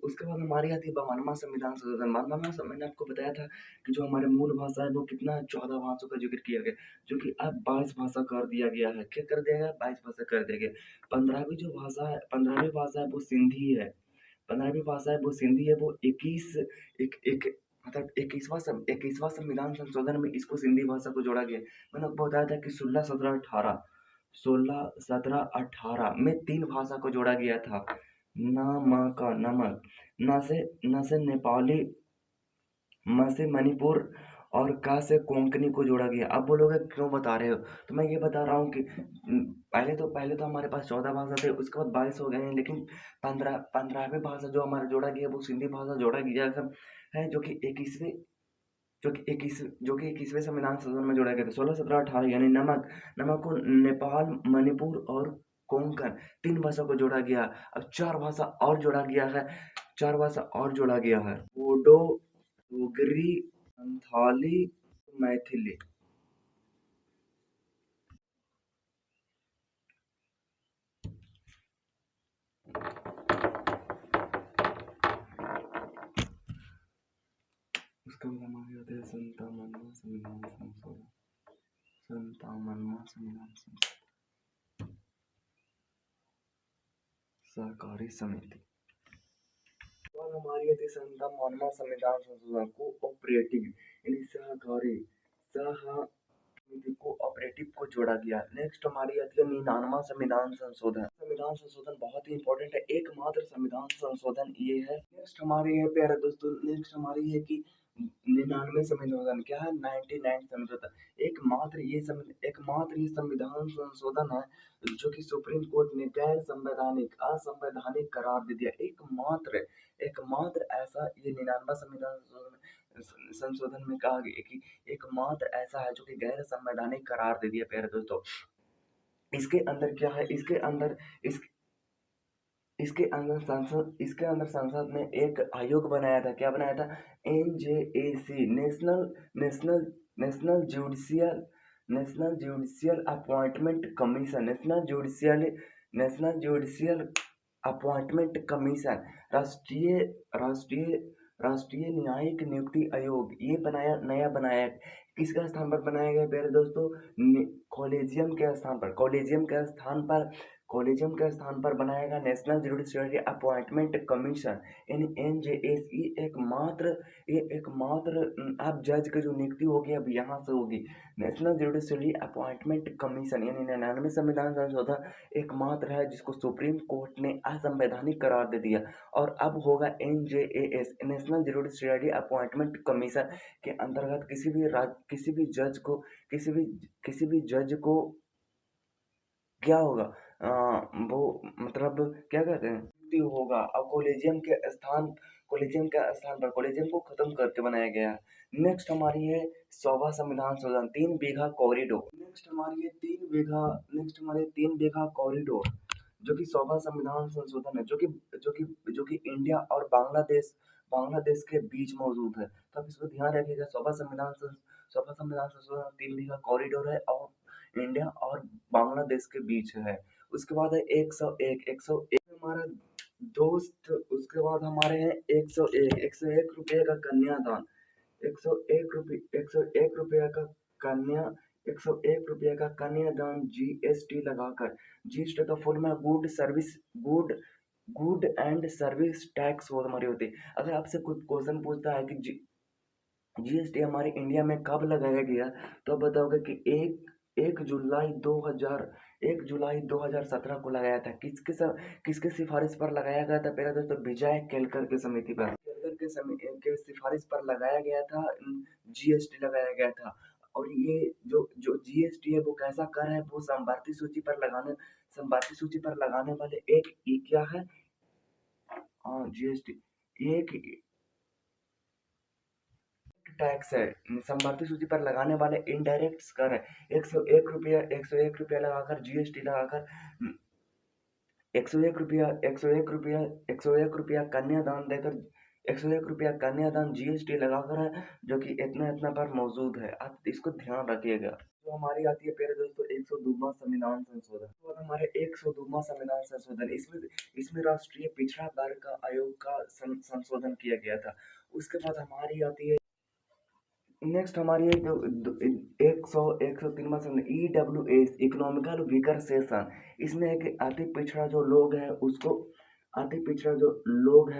उसके बाद हमारी आती है 52वां संविधान संशोधन। 52वां मैंने आपको बताया था कि जो हमारे मूल भाषा है वो कितना 14 भाषाओं का जिक्र किया गया, जो कि अब 22 भाषा कर दिया गया है। क्या कर दिया गया, 22 भाषा कर दिया गया। 15वीं भाषा है वो सिंधी है। 15वीं भाषा है वो सिंधी है। वो 21 एक एक मतलब 21वां संविधान संशोधन में इसको सिंधी भाषा को जोड़ा गया। मैंने आपको बताया था कि 16 17 18 में 3 भाषा को जोड़ा गया था। न म का नमक, न से नेपाली, म से मणिपुर, और क से कोंकणी को जोड़ा गया। अब बोलोगे क्यों बता रहे हो, तो मैं ये बता रहा हूँ कि पहले तो हमारे पास 14 भाषा थे, उसके बाद 22 हो गए हैं, लेकिन 15वीं भाषा जो हमारा जोड़ा गया वो सिंधी भाषा जोड़ा गया है, जो कि 21वें संविधान संशोधन में जोड़ा गया था। 16 17 18 यानी नमक को नेपाल, मणिपुर और कोंकण 3 भाषा को जोड़ा गया। अब 4 भाषा और जोड़ा गया है, बोडो, डोगरी, संथाली, मैथिली। उसके बाद हमारे आते हैं संता मनवा संविधान संशोधन। संता मनवा संविधान संशोधन सहकारी समिति। और हमारी आती है संता मनवा संविधान संशोधन कोऑपरेटिव यानी सहकारी कोऑपरेटिव को जोड़ा गया। नेक्स्ट हमारी आती है 99वां संविधान संशोधन। संविधान संशोधन बहुत ही इंपॉर्टेंट है, एकमात्र संविधान संशोधन ये है। नेक्स्ट हमारी है प्यारे दोस्तों, नेक्स्ट हमारी है कि 99 संविधान क्या है, 99 संविधान। एकमात्र ये संविधान संशोधन है जो कि सुप्रीम कोर्ट ने गैर संवैधानिक असंवैधानिक करार दे दिया। एकमात्र ऐसा ये 99वां संविधान संशोधन में कहा गया कि एकमात्र ऐसा है जो कि गैर संवैधानिक करार दे दिया प्यारे दोस्तों। इसके अंदर क्या है, इसके अंदर संसद ने एक आयोग बनाया था। क्या बनाया था? NJAC national judicial appointment commission. National judicial appointment commission, राष्ट्रीय राष्ट्रीय राष्ट्रीय न्यायिक नियुक्ति आयोग ये नया बनाया। किसके स्थान पर बनाया गया प्यारे दोस्तों? कॉलेजियम के स्थान पर बनाया गया नेशनल जुडिशियल अपॉइंटमेंट कमीशन यानी NJAC। ये एकमात्र अब जज की जो नियुक्ति होगी अब यहाँ से होगी। नेशनल जुडिशियल अपॉइंटमेंट कमीशन यानी 99वें संविधान संशोधन एकमात्र है जिसको सुप्रीम कोर्ट ने असंवैधानिक करार दे दिया। और अब होगा NJAS national judicial appointment commission के अंतर्गत किसी भी जज को क्या होगा, वो मतलब क्या कहते हैं, नियुक्ति होगा। अब कॉलेजियम को खत्म करके बनाया गया। नेक्स्ट हमारी है 100वां संविधान संशोधन 3 बीघा कॉरिडोर। नेक्स्ट हमारे 3 बीघा कॉरिडोर जो कि 100वां संविधान संशोधन है जो कि इंडिया और बांग्लादेश के बीच मौजूद है। तो आप इसको ध्यान रखिएगा। 100वां संविधान संशोधन 3 बीघा कॉरिडोर है और इंडिया और बांग्लादेश के बीच है। उसके बाद है 101 हमारा दोस्त। उसके बाद हमारे हैं 101 रुपये का कन्यादान। 101 रुपये का कन्या 101 रुपये का कन्यादान GST लगाकर। GST का फुल में गुड एंड सर्विस टैक्स वो हमारी होती है। अगर आपसे कुछ क्वेश्चन पूछता है कि GST हमारे इंडिया में कब लगाया गया, तो आप बताओगे कि 1 जुलाई 2017 को लगाया था। किसके सिफारिश पर लगाया गया था? पहले दोस्तों विजय केलकर की समिति पर, के सिफारिश पर लगाया गया था, GST लगाया गया था। और ये जो GST है वो कैसा कर है, वो संभारती सूची पर लगाने वाले एक क्या है, GST एक टैक्स है। संभारती सूची पर लगाने वाले इनडायरेक्ट कर है। 101 रुपया लगाकर GST लगाकर 101 रुपया कन्यादान देकर 101 रुपया कन्यादान GST लगाकर है जो कि इतना पर मौजूद है। आप इसको ध्यान रखिएगा। तो हमारी आती है प्यारे दोस्तों 102वां संविधान संशोधन। तो हमारे 102वां संविधान संशोधन इसमें राष्ट्रीय पिछड़ा वर्ग का आयोग का संशोधन किया गया था। उसके बाद हमारी आती है नेक्स्ट हमारी है जो 103वां संविधान EWS इकोनॉमिकल वीकर सेशन। इसमें एक अति पिछड़ा जो लोग है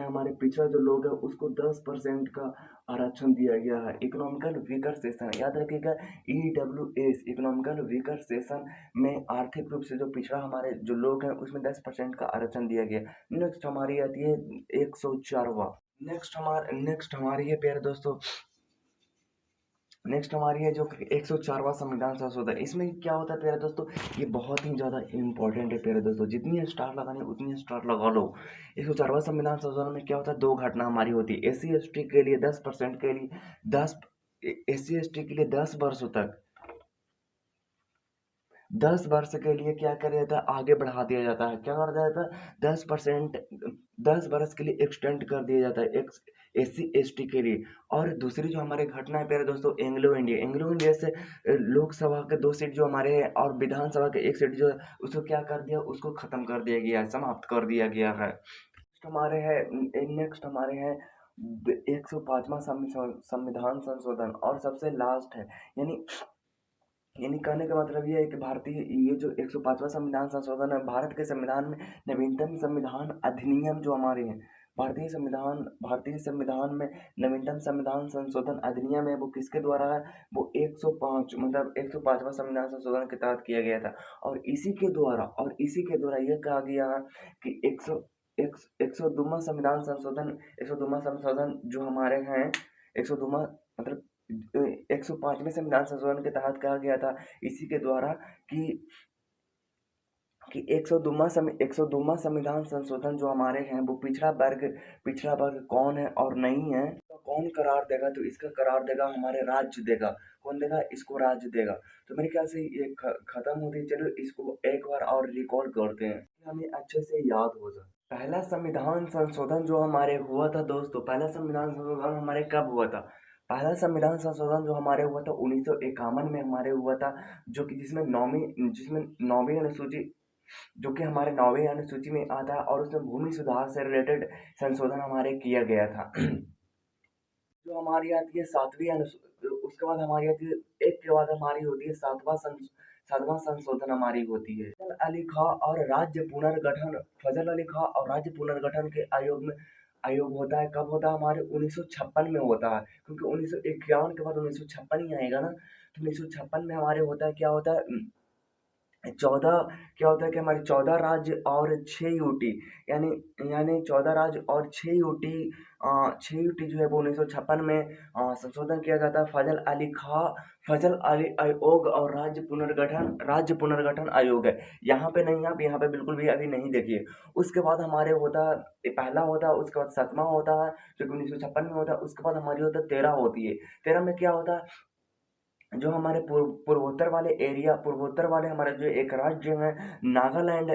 हमारे पिछड़ा जो लोग है उसको 10% का आरक्षण दिया गया है। इकोनॉमिकल वीकर सेशन याद रखिएगा। EWS इकोनॉमिकल वीकर सेशन में आर्थिक रूप से जो पिछड़ा हमारे जो लोग हैं उसमें 10% का आरक्षण दिया गया। नेक्स्ट हमारी आती है 104वां। नेक्स्ट हमारी है प्यारे दोस्तों नेक्स्ट हमारी है जो 104वां संविधान संशोधन। इसमें क्या होता है प्यारे दोस्तों, ये बहुत ही ज़्यादा इंपॉर्टेंट है प्यारे दोस्तों। जितनी स्टार लगानी उतनी स्टार लगा लो। 104वां संविधान संशोधन में क्या होता है, 2 घटना हमारी होती है। SC ST के लिए 10% के लिए 10 के लिए 10 वर्ष के लिए क्या कर दिया जाता है, आगे बढ़ा दिया जाता है। क्या कर दिया जाता है, 10 वर्ष के लिए एक्सटेंड कर दिया जाता है SC ST के लिए। और दूसरी जो हमारे घटना है प्यारे दोस्तों, एंग्लो इंडिया से लोकसभा के 2 सीट जो हमारे हैं और विधानसभा के 1 सीट जो है उसको क्या कर दिया, उसको खत्म कर दिया गया है, समाप्त कर दिया गया है। नेक्स्ट हमारे हैं 105वां संविधान संशोधन और सबसे लास्ट है। यानी यानी कहने का मतलब ये है कि भारतीय ये जो 105वां संविधान संशोधन है, भारत के संविधान में नवीनतम संविधान अधिनियम जो हमारे हैं, भारतीय संविधान में नवीनतम संविधान संशोधन अधिनियम है, वो किसके द्वारा है? वो 105 मतलब 105वां संविधान संशोधन के तहत किया गया था। और इसी के द्वारा ये कहा गया है कि 102वां संविधान संशोधन 102वां संशोधन जो हमारे हैं 102वां मतलब 105वें संविधान संशोधन के तहत कहा गया था इसी के द्वारा कि 102वां संविधान संशोधन जो हमारे हैं वो पिछड़ा वर्ग कौन है और नहीं है, तो कौन करार देगा? तो इसका करार देगा हमारे राज्य देगा। कौन देगा? इसको राज्य देगा। तो मेरे ख्याल से ये खत्म होती है। चलो इसको एक बार और रिकॉल करते हैं, हमें अच्छे से याद हो जाए। पहला संविधान संशोधन जो हमारे हुआ था दोस्तों, पहला संविधान संशोधन हमारे कब हुआ था? पहला संविधान संशोधन जो हमारे हुआ था 1951 में हमारे हुआ था, जो कि जिसमें नौवीं अनुसूची जो कि हमारे 9वीं अनुसूची में आता है और उसमें भूमि सुधार से रिलेटेड संशोधन हमारे किया गया था। जो हमारी आती है उसके बाद हमारी आती है, एक के बाद हमारी होती है सातवां संशोधन हमारी होती है। फजल अली खां और राज्य पुनर्गठन के आयोग होता है। कब होता है? हमारे 1956 में होता है, क्योंकि 1951 के बाद 1956 ही आएगा ना। तो 1956 में हमारे होता है, क्या होता है? 14 क्या होता है कि हमारे 14 राज्य और 6 यूटी यानी यानी 14 राज्य और 6 यूटी 6 यूटी जो है वो 1956 में संशोधन किया जाता है। फजल अली आयोग और राज्य पुनर्गठन आयोग है। यहाँ पे नहीं, आप यहाँ पे बिल्कुल भी अभी नहीं देखिए। उसके बाद हमारे होता है, ये पहला होता है, उसके बाद 7वां होता है जो कि 1956 में होता है। उसके बाद हमारी होता है 13 होती है। 13 में क्या होता है? जो हमारे पूर्वोत्तर वाले हमारे जो एक राज्य है, नागालैंड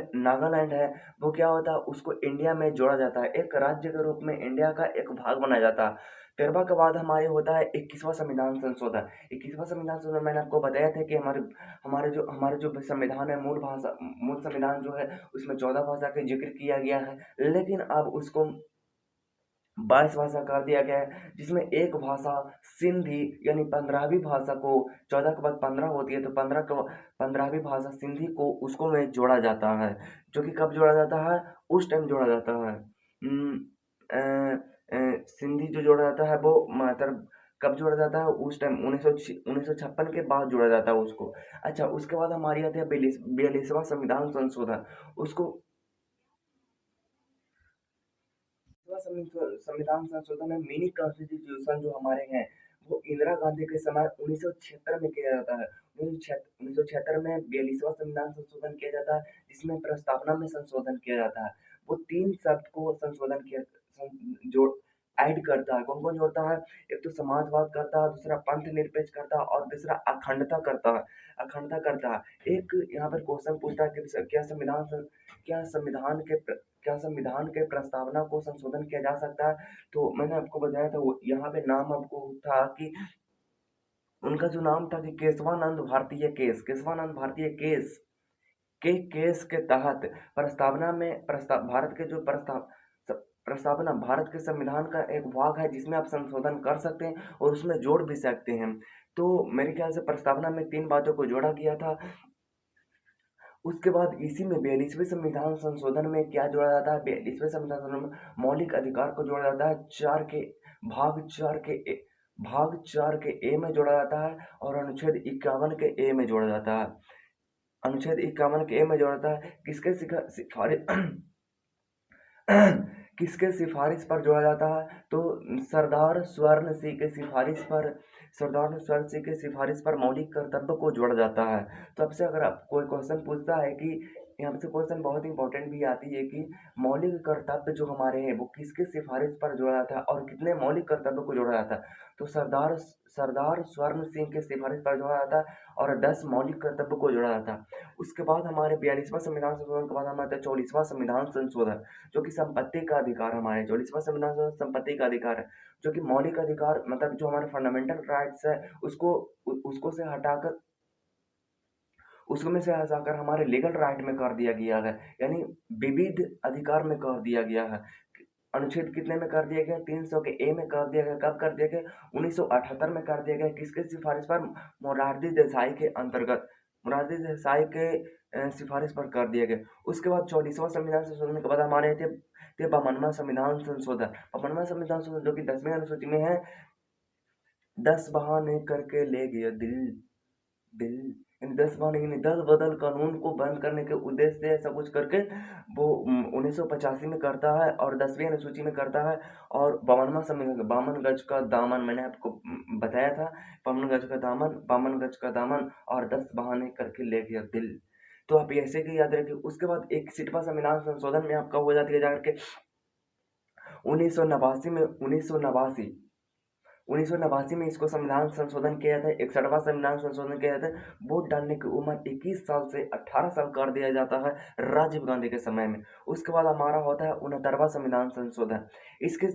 है, वो क्या होता है? उसको इंडिया में जोड़ा जाता है, एक राज्य के रूप में इंडिया का एक भाग बनाया जाता है। 13वां के बाद हमारे होता है 21वां संविधान संशोधन। 21वां संविधान संशोधन मैंने आपको बताया था कि हमारे जो संविधान है, मूल संविधान जो है उसमें 14 भाषा का जिक्र किया गया है, लेकिन अब उसको 22 भाषा कर दिया गया है, जिसमें एक भाषा सिंधी यानी 15वीं भाषा को 14 के बाद 15 होती है, तो 15वीं भाषा सिंधी को उसको में जोड़ा जाता है। जो कि कब जोड़ा जाता है? उस टाइम जोड़ा जाता है। सिंधी जो जोड़ा जाता है वो मतलब कब जोड़ा जाता है? उस टाइम 1956 के बाद जोड़ा जाता है उसको। अच्छा, उसके बाद हमारी आती है 42वां संविधान संशोधन। उसको संविधान संशोधन में मिनी कॉन्स्टिट्यूशन जो हमारे हैं वो इंदिरा गांधी के समय 1976 में किया जाता है। 1976 में 42वां संविधान संशोधन किया जाता है, जिसमें प्रस्तावना में संशोधन किया जाता है। वो 3 शब्द को जोड़ ऐड करता है। कौन कौन जोड़ता है? एक तो समाजवाद करता है, दूसरा पंथ निरपेक्ष करता है और तीसरा अखंडता करता है। एक यहाँ पर क्वेश्चन पूछता है कि क्या संविधान के प्रस्तावना को संशोधन किया जा सकता है? तो मैंने आपको बताया था, वो यहाँ पे नाम आपको था कि उनका जो नाम था कि केशवानंद भारतीय केस के तहत प्रस्तावना भारत के संविधान का एक भाग है, जिसमें आप संशोधन कर सकते हैं और उसमें जोड़ भी सकते हैं। तो मेरे ख्याल से प्रस्तावना में 3 बातों को जोड़ा गया था। उसके बाद इसी में 42वें संविधान संशोधन में क्या जोड़ा जाता है? 42वें संविधान संशोधन में मौलिक अधिकार को जोड़ा जाता है। भाग 4 के ए में जोड़ा जाता है और अनुच्छेद 51 के ए में जोड़ा जाता है। अनुच्छेद 51 के ए में जोड़ा जाता है। किसके सिफारिश पर जोड़ा जाता है? तो सरदार स्वर्ण सिंह के सिफारिश पर मौलिक कर्तव्य को जोड़ा जाता है। तो आपसे अगर आप कोई क्वेश्चन पूछता है कि यहाँ से क्वेश्चन बहुत इंपॉर्टेंट भी आती है कि मौलिक कर्तव्य जो हमारे हैं वो किसके सिफारिश पर जोड़ा जाता है और कितने मौलिक कर्तव्य को जोड़ा जाता है? तो सरदार स्वर्ण सिंह के सिफारिश पर जोड़ा जाता है और 10 मौलिक कर्तव्य को जोड़ा जाता है। उसके बाद हमारे 42वां संविधान संशोधन के बाद हमारे 44वां संविधान संशोधन, जो कि संपत्ति का अधिकार हमारे 44वां संविधान संपत्ति का अधिकार है, जो कि मौलिक अधिकार मतलब जो हमारे फंडामेंटल राइट्स है उसको से हटाकर उसमें से हटाकर हमारे लीगल राइट में कर दिया गया है, यानी विविध अधिकार में कर दिया गया है। अनुच्छेद कितने में कर दिया गया? 300 के ए में कर दिया गया। कब कर दिया गया? 1978 में कर दिया गया। किसके सिफारिश पर? मोरारजी देसाई के अंतर्गत, मोरारजी देसाई के सिफारिश पर कर दिया गया। उसके बाद 44वां संविधान संशोधन के बाद हमारे थे 52वां संविधान संशोधन। 52वां संविधान संशोधन जो कि 10वीं अनुसूची में है, 10 बहाने करके ले गया दिल, दिल, इन 10 बहाने यानी 10 बदल कानून को बंद करने के उद्देश्य से ऐसा कुछ करके वो 1985 में करता है और 10वीं अनुसूची में करता है। और 52वां संविधान 52 गज का दामन, मैंने आपको बताया था, 52 गज का दामन, 52 गज का दामन और 10 बहाने करके ले गया दिल। तो आप ऐसे ही याद रखिए। उसके बाद 61वां संविधान संशोधन में आपका हो जाती है जाकर के 1989 में, 1989 में इसको संविधान संशोधन किया था। 61वां संविधान संशोधन किया था। वोट डालने की उम्र 21 साल से 18 साल कर दिया जाता है राजीव गांधी के समय में। उसके बाद हमारा होता है 69वां संविधान संशोधन। इसके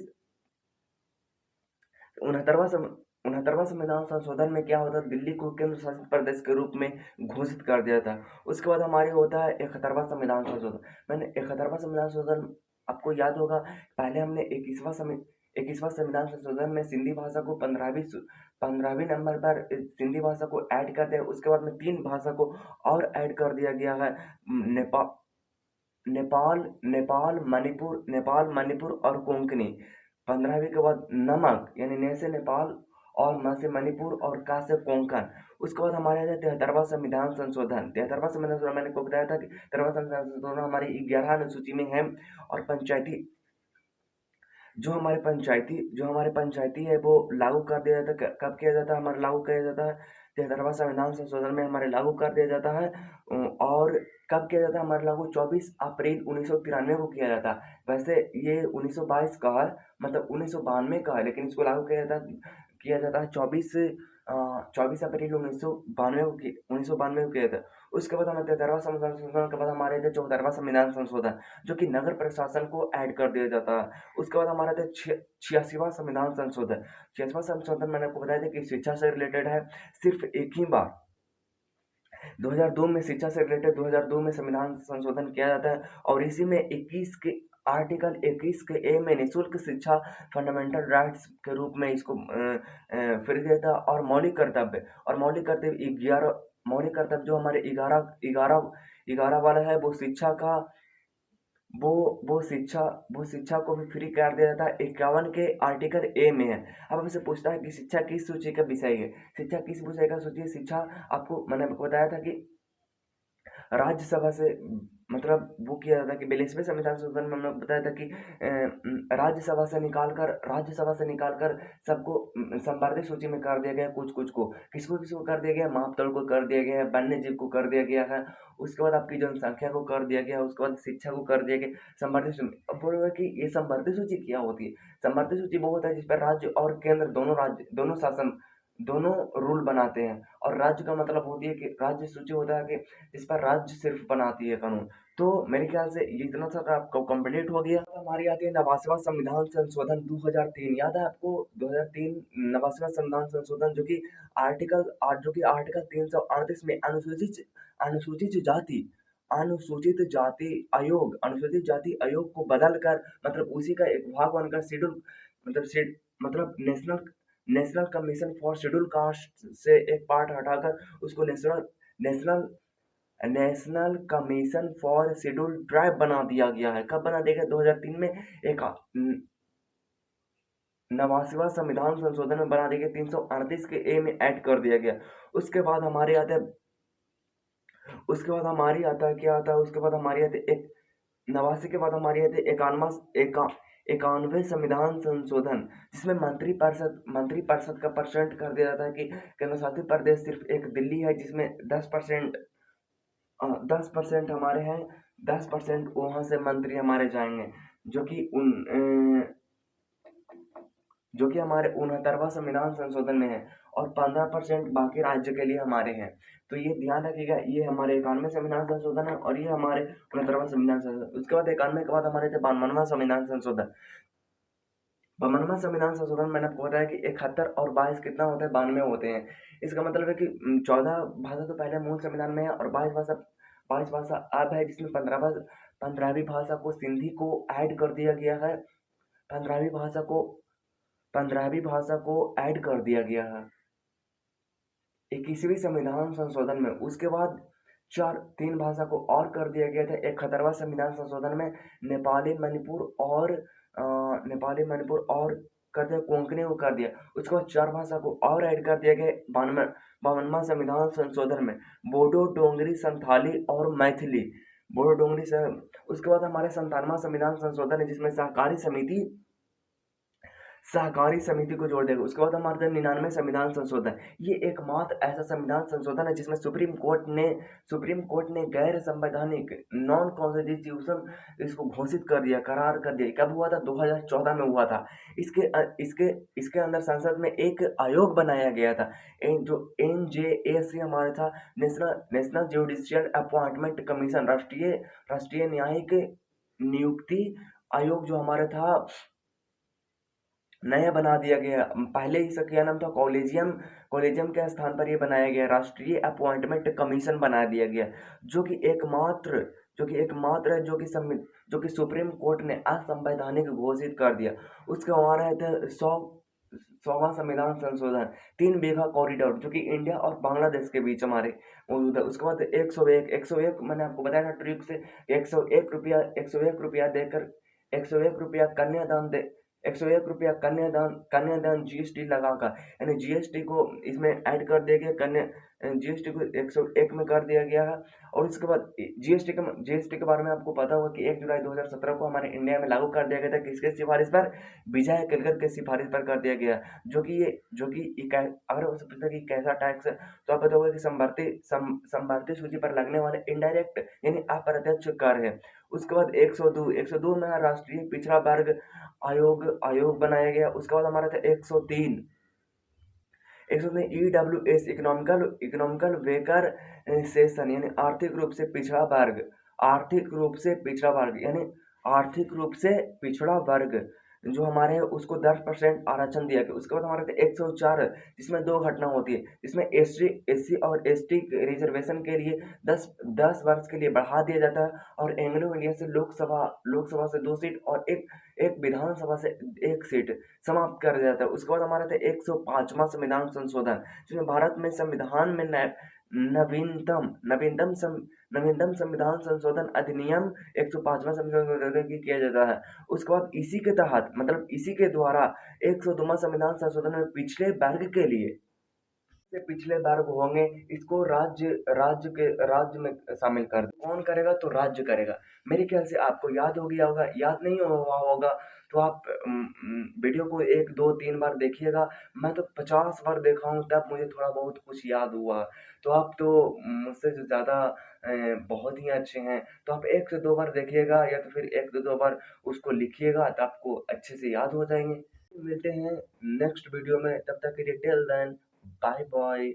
69वां संविधान संशोधन में क्या होता है? दिल्ली को केंद्र शासित प्रदेश के रूप में घोषित कर दिया था। उसके बाद हमारे होता है 71वां संविधान संशोधन। मैंने 71वां संविधान संशोधन, आपको याद होगा, पहले हमने 21वां संविधान संशोधन में सिंधी भाषा को 15वीं नंबर पर सिंधी भाषा को ऐड कर दिया। उसके बाद में 3 भाषा को और ऐड कर दिया गया है, नेपा नेपाल, मणिपुर और कोंकणी। 15वीं के बाद नमक यानी न से नेपाल और म से मणिपुर और का से कोंकण। उसके बाद हमारे यहाँ 73वां संविधान संशोधन। 73वां संविधान संशोधन मैंने आपको बताया था कि 73वां संविधान संशोधन हमारी 11 अनुसूची में है। और जो हमारे पंचायती है वो लागू कर दिया जाता है। कब किया जाता है? हमारा लागू किया जाता है 73वां संविधान संशोधन में हमारे लागू कर दिया जाता है। और कब किया जाता है हमारे लागू? 24 अप्रैल 1993 को किया जाता है। वैसे ये 1922 का है, मतलब 1992 का है, लेकिन इसको लागू किया जाता है 24 अप्रैल 1992 को किया जाता है। उसके बाद हमारे 73वां संविधान संशोधन के बाद हमारे थे 74वां संविधान संशोधन, जो कि नगर प्रशासन को ऐड कर दिया जाता है। उसके बाद हमारा था 86वां संविधान संशोधन। 86वां संशोधन मैंने आपको बताया था कि शिक्षा से रिलेटेड है। सिर्फ एक ही बार 2002 में शिक्षा से रिलेटेड 2002 में संविधान संशोधन किया जाता है। और इसी में आर्टिकल 21 के ए में निःशुल्क शिक्षा फंडामेंटल राइट्स के रूप में इसको फ्री देता है। और मौलिक कर्तव्य 11 मौलिक कर्तव्य जो हमारे 11 वाला है, वो शिक्षा का वो शिक्षा को भी फ्री कर दिया जाता है। 51 के आर्टिकल ए में है। अब हमसे पूछता है कि शिक्षा किस सूची का विषय है? शिक्षा किस विषय का सूची है? शिक्षा, मैंने आपको बताया था कि राज्यसभा से, मतलब वो किया जाता है कि 42वें संविधान संशोधन में हमने बताया था कि राज्यसभा से निकालकर सबको संवर्धित सूची में कर दिया गया। कुछ को किसको कर दिया गया? मापदंड को कर दिया गया है, वन्य जीव को कर दिया गया है, उसके बाद आपकी जनसंख्या को कर दिया गया, उसके बाद शिक्षा को कर दिया गया संवर्धित सूची। अब बोलेगा कि ये संवर्धित सूची क्या होती है? संवर्धित सूची वो होता है जिस पर राज्य और केंद्र दोनों रूल बनाते हैं। और राज्य का मतलब होती है कि राज्य सूची होता है कि जिस पर राज्य सिर्फ बनाती है कानून। तो मेरे ख्याल से ये इतना सा आपको कंप्लीट हो गया। अब हमारी आती है 89वां संविधान संशोधन 2003। याद है आपको? 2003 89वां संविधान संशोधन, जो कि आर्टिकल 338 में अनुसूचित जाति आयोग को बदलकर, मतलब उसी का एक भाग बनकर शेड्यूल, मतलब national commission for schedule caste से एक पार्ट हटाकर उसको national national commission for schedule tribe बना दिया गया है। कब बना दिया गया? 2003 में एक 89वां संविधान संशोधन में बना दिया गया। 338 के ए में ऐड कर दिया गया। उसके बाद हमारे आता है क्या आता है? उसके बाद हमारी आती है 89 के बाद हमारी आती है 91वें संविधान संशोधन, जिसमें मंत्रिपरिषद का परसेंट कर दिया जाता है कि केंद्र शासित प्रदेश सिर्फ एक दिल्ली है, जिसमें 10% हमारे हैं, 10% वहां से मंत्री हमारे जाएंगे, जो कि हमारे 69वां संविधान संशोधन में है। और 15% बाकी राज्य के लिए हमारे हैं। तो ये ध्यान रखिएगा, ये हमारे 91वें संविधान संशोधन है और ये हमारे 69वां संविधान संशोधन। उसके बाद 91 के बाद हमारे थे 52वां संविधान संशोधन। 52वां संविधान संशोधन मैंने आपको बताया कि 71 और 22 कितना होता है? 92 होते हैं। इसका मतलब है कि 14 भाषा तो पहले मूल संविधान में है और 22 भाषा अब है, जिसमें 15वीं भाषा को सिंधी को ऐड कर दिया गया है। 15वीं भाषा को 15वीं भाषा को ऐड कर दिया गया है 21वीं संविधान संशोधन में। उसके बाद चार तीन भाषा को और कर दिया गया था 71वां संविधान संशोधन में। नेपाली मणिपुर और कर दिया, कोंकणी को कर दिया। उसके बाद चार भाषा को और ऐड कर दिया गया 52वां संविधान संशोधन में। बोडो, डोंगरी, संथाली और मैथिली। बोडो, डोंगरी से उसके बाद हमारे 57वां संविधान संशोधन है जिसमें सहकारी समिति को जोड़ देगा। उसके बाद हमारे 99वें संविधान संशोधन। ये एकमात्र ऐसा संविधान संशोधन है जिसमें सुप्रीम कोर्ट ने गैर संवैधानिक नॉन कॉन्स्टिट्यूशन इसको घोषित कर दिया, करार कर दिया। कब हुआ था? 2014 में हुआ था। इसके अंदर संसद में एक आयोग बनाया गया था, जो NJAC हमारा था, नेशनल जुडिशियल अपॉइंटमेंट कमीशन, राष्ट्रीय न्यायिक नियुक्ति आयोग जो हमारा था, नया बना दिया गया। पहले इसका क्या नाम था? कॉलेजियम के स्थान पर ये बनाया गया, राष्ट्रीय अपॉइंटमेंट कमीशन बना दिया गया, जो कि एकमात्र है, जो कि सुप्रीम कोर्ट ने असंवैधानिक घोषित कर दिया। उसके हमारे थे 100वां संविधान संशोधन, 3 बीघा कॉरिडोर, जो कि इंडिया और बांग्लादेश के बीच हमारे मौजूद है। उसके बाद 101 मैंने आपको बताया था ट्रिक से, 101 रुपया देकर 101 रुपया कन्यादान दे 101 रुपया कन्यादान GST लगाकर, यानी GST को इसमें ऐड कर दिया गया, GST को 101 में कर दिया गया है। और इसके बाद GST के बारे में आपको पता होगा कि 1 जुलाई 2017 को हमारे इंडिया में लागू कर दिया गया था। किसके सिफारिश पर? विजय केलकर के सिफारिश पर कर दिया गया। अगर उससे पूछता कि कैसा टैक्स है, तो आप बताओगे कि संवर्ती सूची पर लगने वाले इनडायरेक्ट यानी अप्रत्यक्ष कर है। उसके बाद 102 में राष्ट्रीय पिछड़ा वर्ग आयोग बनाया गया। उसके बाद हमारा था 103 EWS, इकोनॉमिकल वेकर सेशन, यानी आर्थिक रूप से पिछड़ा वर्ग जो हमारे है उसको 10% आरक्षण दिया गया। उसके बाद हमारे थे 104, जिसमें दो घटना होती है, जिसमें SC और ST रिजर्वेशन के लिए 10 वर्ष के लिए बढ़ा दिया जाता है, और एंग्लो इंडिया से लोकसभा से 2 सीट और एक विधानसभा से 1 सीट समाप्त कर दिया जाता है। उसके बाद हमारा था 105वां संविधान संशोधन, जिसमें भारत में संविधान में नवीनतम संविधान संशोधन अधिनियम 105वां संविधान संशोधन किया जाता है। उसके बाद इसी के तहत, मतलब इसी के द्वारा 102वां संविधान संशोधन में पिछले वर्ग होंगे, इसको राज्य में शामिल कर दे। कौन करेगा? तो राज्य करेगा। मेरे ख्याल से आपको याद हो गया होगा। याद नहीं हुआ होगा तो आप वीडियो को 1 2 3 बार देखिएगा। मैं तो 50 बार देखा हूँ, तब मुझे थोड़ा बहुत कुछ याद हुआ। तो आप तो मुझसे जो ज़्यादा बहुत ही अच्छे हैं, तो आप 1 से 2 बार देखिएगा, या तो फिर 1 से 2 बार उसको लिखिएगा, तो आपको अच्छे से याद हो जाएंगे। मिलते हैं नेक्स्ट वीडियो में, तब तक के लिए टिल देन बाय बाय।